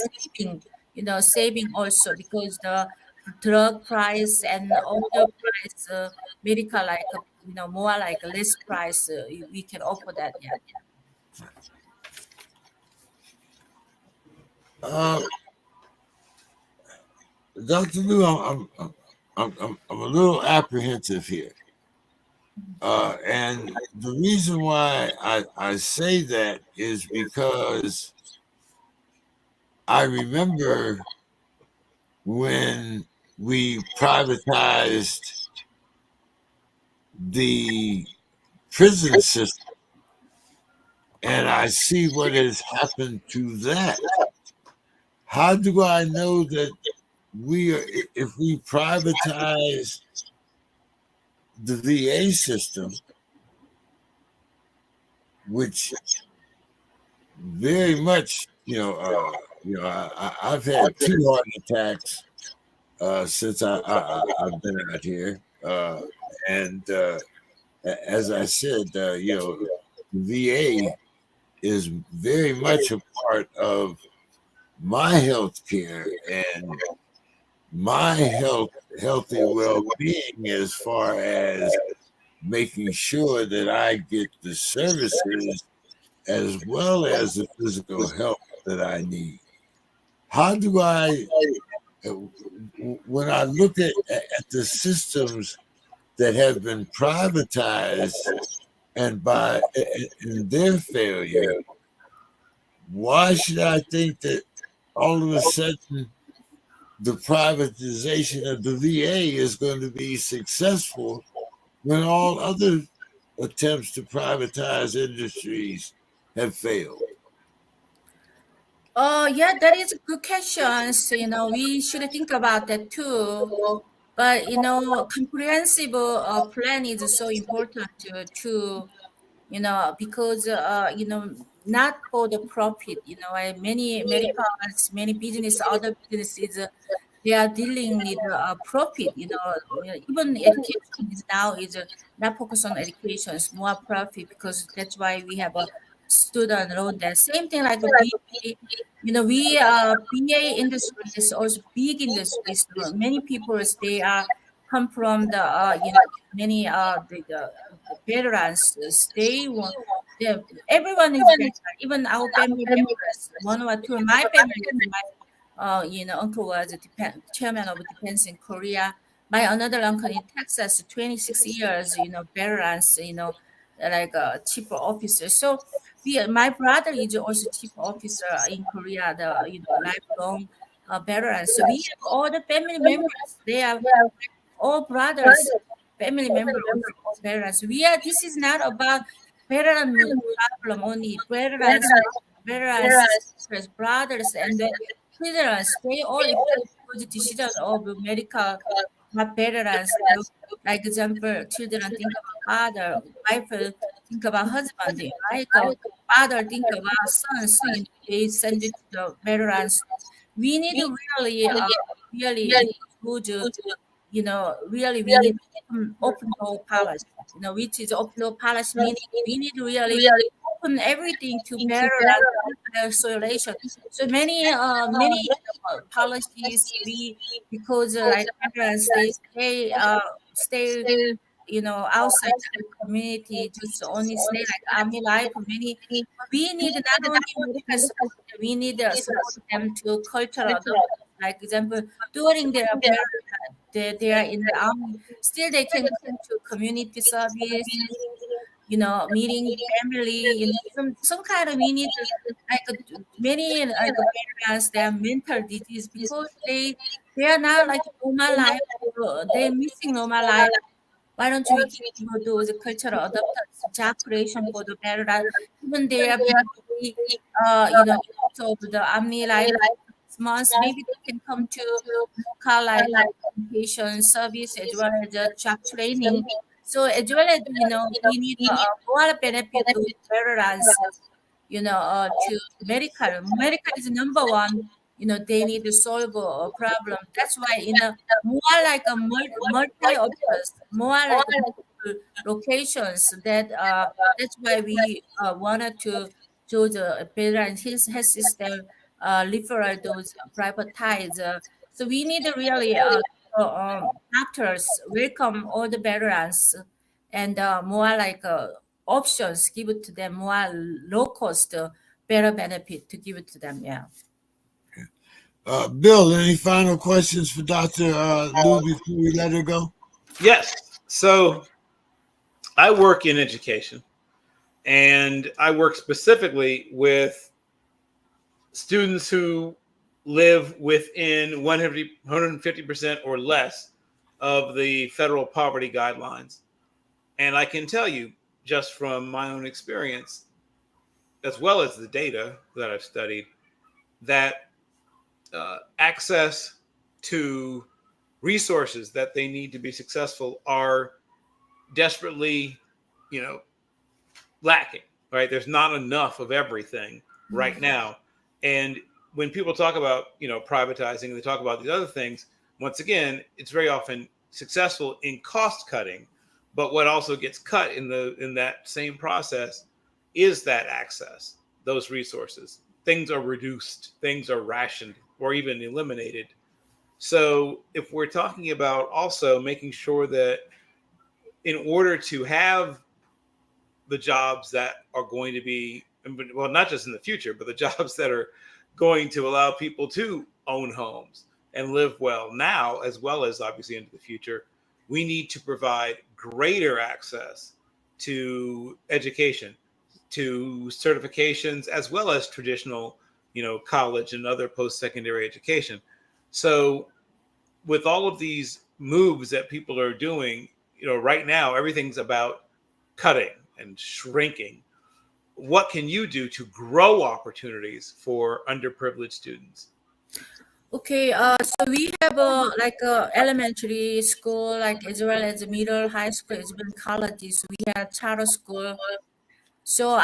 saving also because the drug price and all the price medical like more like less price we can offer that. Yeah. Uh, Dr. Liu, I'm a little apprehensive here. And the reason why I say that is because I remember when we privatized the prison system, and I see what has happened to that. How do I know that if we privatize the VA system, which very much, I've had 2 heart attacks since I've been out here, and as I said, VA is very much a part of my health care and my healthy well-being as far as making sure that I get the services as well as the physical health that I need. How do I, when I look at the systems that have been privatized and in their failure, why should I think that all of a sudden the privatization of the VA is going to be successful when all other attempts to privatize industries have failed? Yeah, that is a good question. So, we should think about that too. But comprehensive plan is so important because not for the profit. Many Americans, many business, other businesses, they are dealing with profit. Even education is now is not focused on education, it's more profit because that's why we have a student loan. That same thing like a BA. We BA industry is also big industry. So many people they are come from the many the veterans. They want everyone is veteran. Even our family members, one or two. My family, my uncle was a chairman of defense in Korea. My another uncle in Texas, 26 years, veterans, like a chief officer. So my brother is also chief officer in Korea, the lifelong veterans. So we have all the family members. They are all brothers, family members of veterans. This is not about veteran problem only. Veterans, sisters, brothers, and the children, they all affect the decision of medical what better as to, like example, children think about father, wife think about husband, like father think about sons, they send it to the veterans. We need to really, really good, really we need open door policy, which is open door policy meaning we need to really open everything to better isolation. So many policies we because like veterans they stay outside the community, just only stay like army life. Many we need not only medical support, we need support them to cultural adoption. Like example, during their they are in the army, still they can come to community service, meeting family, some kind of we need like many like parents they have mental disease because they are not like normal life, they're missing normal life. Why don't we give those cultural adapters job creation for the better? Even they are busy, out of the army life 6 months, maybe they can come to local like communication service as well as job training. So as well as we need more benefit to veterans, to medical. Medical is number one. They need to solve a problem. That's why more like a multi options, more like multiple locations. That's why we wanted to do the better and his health system referral those privatize. So we need to really doctors welcome all the veterans and more like options give it to them, more low cost better benefit to give it to them. Yeah. Bill, any final questions for Dr. Liew before we let her go? Yes. So I work in education, and I work specifically with students who live within 150% or less of the federal poverty guidelines. And I can tell you just from my own experience, as well as the data that I've studied, that access to resources that they need to be successful are desperately, lacking, right? There's not enough of everything right now. And when people talk about, privatizing, they talk about these other things, once again, it's very often successful in cost cutting. But what also gets cut in that same process is that access, those resources. Things are reduced, things are rationed, or even eliminated. So if we're talking about also making sure that in order to have the jobs that are going to be, well, not just in the future, but the jobs that are going to allow people to own homes and live well now, as well as obviously into the future, we need to provide greater access to education, to certifications, as well as traditional, college and other post-secondary education. So with all of these moves that people are doing, right now, everything's about cutting and shrinking. What can you do to grow opportunities for underprivileged students? Okay, so we have like elementary school, like as well as middle, high school, as well as colleges. We have charter school. So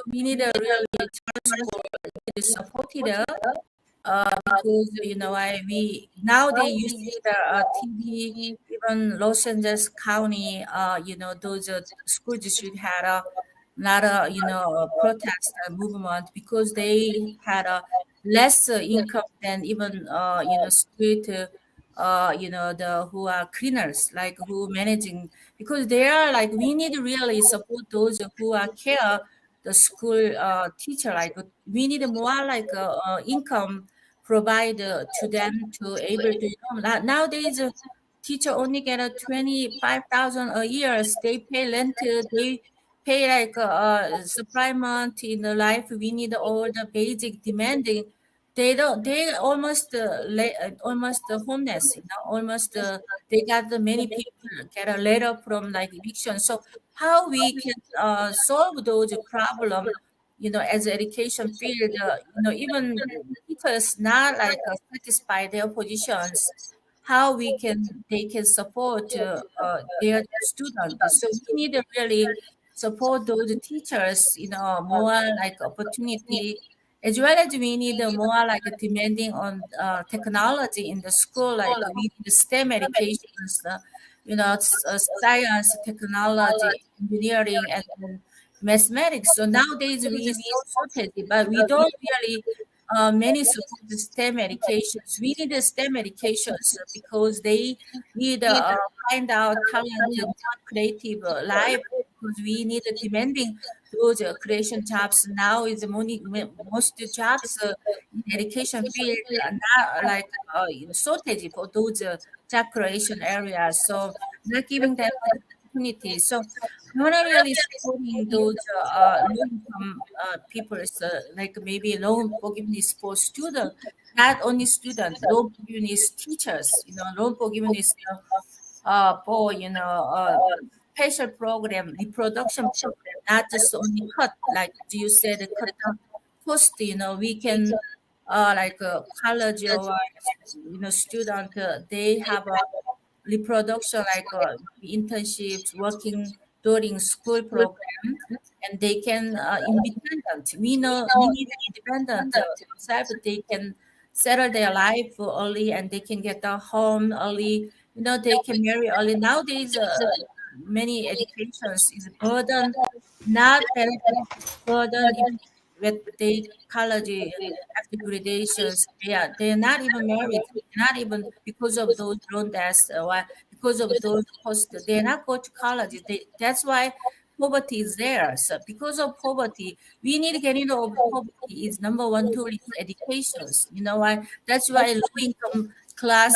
we need a really charter school that is supported because we now they use the TV, even Los Angeles County, those school district had a lot of protest movement because they had a less income than even street the who are cleaners, like who managing, because they are like we need to really support those who are care the school teacher, like we need more like income provide to them to able to nowadays teacher only get a 25,000 a year. They pay rent, they pay like supplement in the life. We need all the basic demanding. They don't. They almost almost homeless. Almost they got the many people get a letter from like eviction. So how we can solve those problem? As education field, even teachers not like satisfy their positions, how they can support their student. So we need to really support those teachers, more like opportunity, as well as we need more like demanding on technology in the school, like we need STEM educations, science, technology, engineering, and then mathematics. So nowadays we so shortage, but we don't really many support the STEM medications. We need the STEM medications because they need find out talent, more creative life. Because we need demanding those creation jobs now is most jobs in education field are not like shortage for those job creation areas. So not giving them opportunities. So I'm not really supporting those low-income people, like maybe loan forgiveness for student, not only student, loan forgiveness teachers, loan forgiveness for special program, reproduction program, not just only cut, like you said, cut the cost. We can like college or student, they have a reproduction like internships, working during school program, and they can independent. We know we need independent self. They can settle their life early, and they can get a home early. They can marry early. Nowadays, many educations is burden, not benefit, burden with the college after graduations. They're not even married. Not even because of those loan debts, or because of those costs. They're not go to college. That's why poverty is there. So because of poverty, we need to get rid of poverty. Is number one tool is educations. You know why? That's why low income class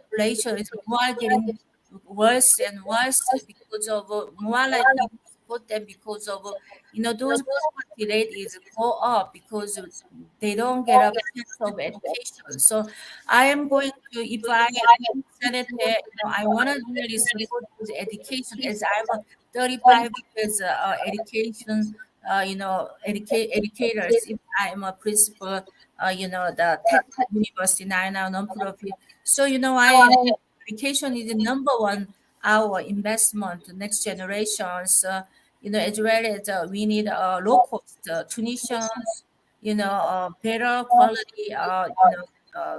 population is more getting worse and worse because of more like we support them because of those poverty rate is go up because they don't get a chance of education. So I am going to, if I am Senate, I want to really support those education as I'm a 35 years education, educators. If I am a principal, the tech university now non-profit. So I education is the number one our investment to next generations. As well as we need low cost tuitions, better quality,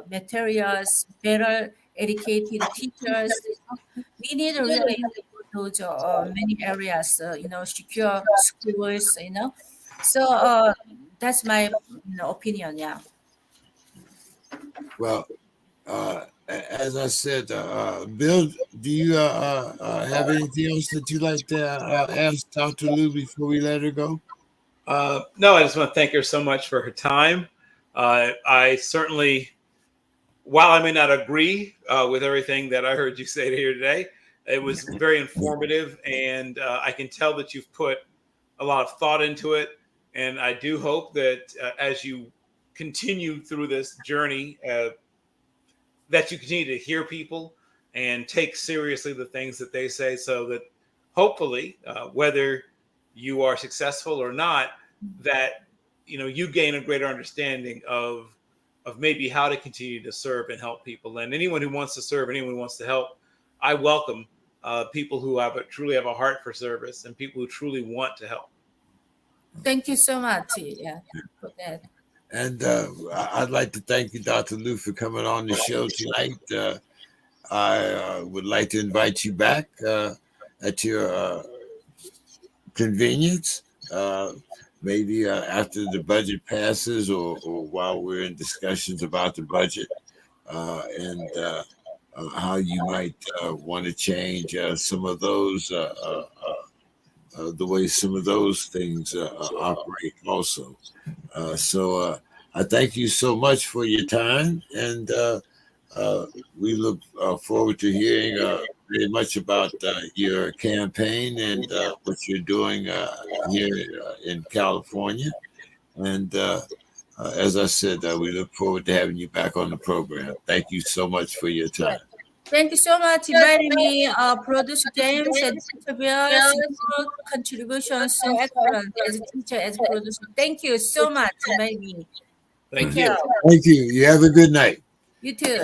materials, better educated teachers. We need to really support those many areas, secure schools, So that's my opinion. Yeah. Well, as I said, Bill, do you have anything else that you'd like to ask Dr. Liew before we let her go? No, I just want to thank her so much for her time. I certainly, while I may not agree with everything that I heard you say here today, it was very informative, and I can tell that you've put a lot of thought into it. And I do hope that as you continue through this journey, that you continue to hear people and take seriously the things that they say, so that hopefully, whether you are successful or not, that you gain a greater understanding of maybe how to continue to serve and help people. And anyone who wants to serve, anyone who wants to help, I welcome people who truly have a heart for service and people who truly want to help. Thank you so much. Yeah, for that. And I'd like to thank you, Dr. Liew, for coming on the show tonight. I would like to invite you back at your convenience, maybe after the budget passes, or while we're in discussions about the budget, and how you might want to change some of those, the way some of those things operate also. So I thank you so much for your time, and we look forward to hearing very much about your campaign and what you're doing here in California. And as I said, we look forward to having you back on the program. Thank you so much for your time. Thank you so much inviting me. Produce games and interviews, your contributions so excellent as a teacher, as a producer. Thank you so much inviting me. Thank you. Thank you. You have a good night. You too.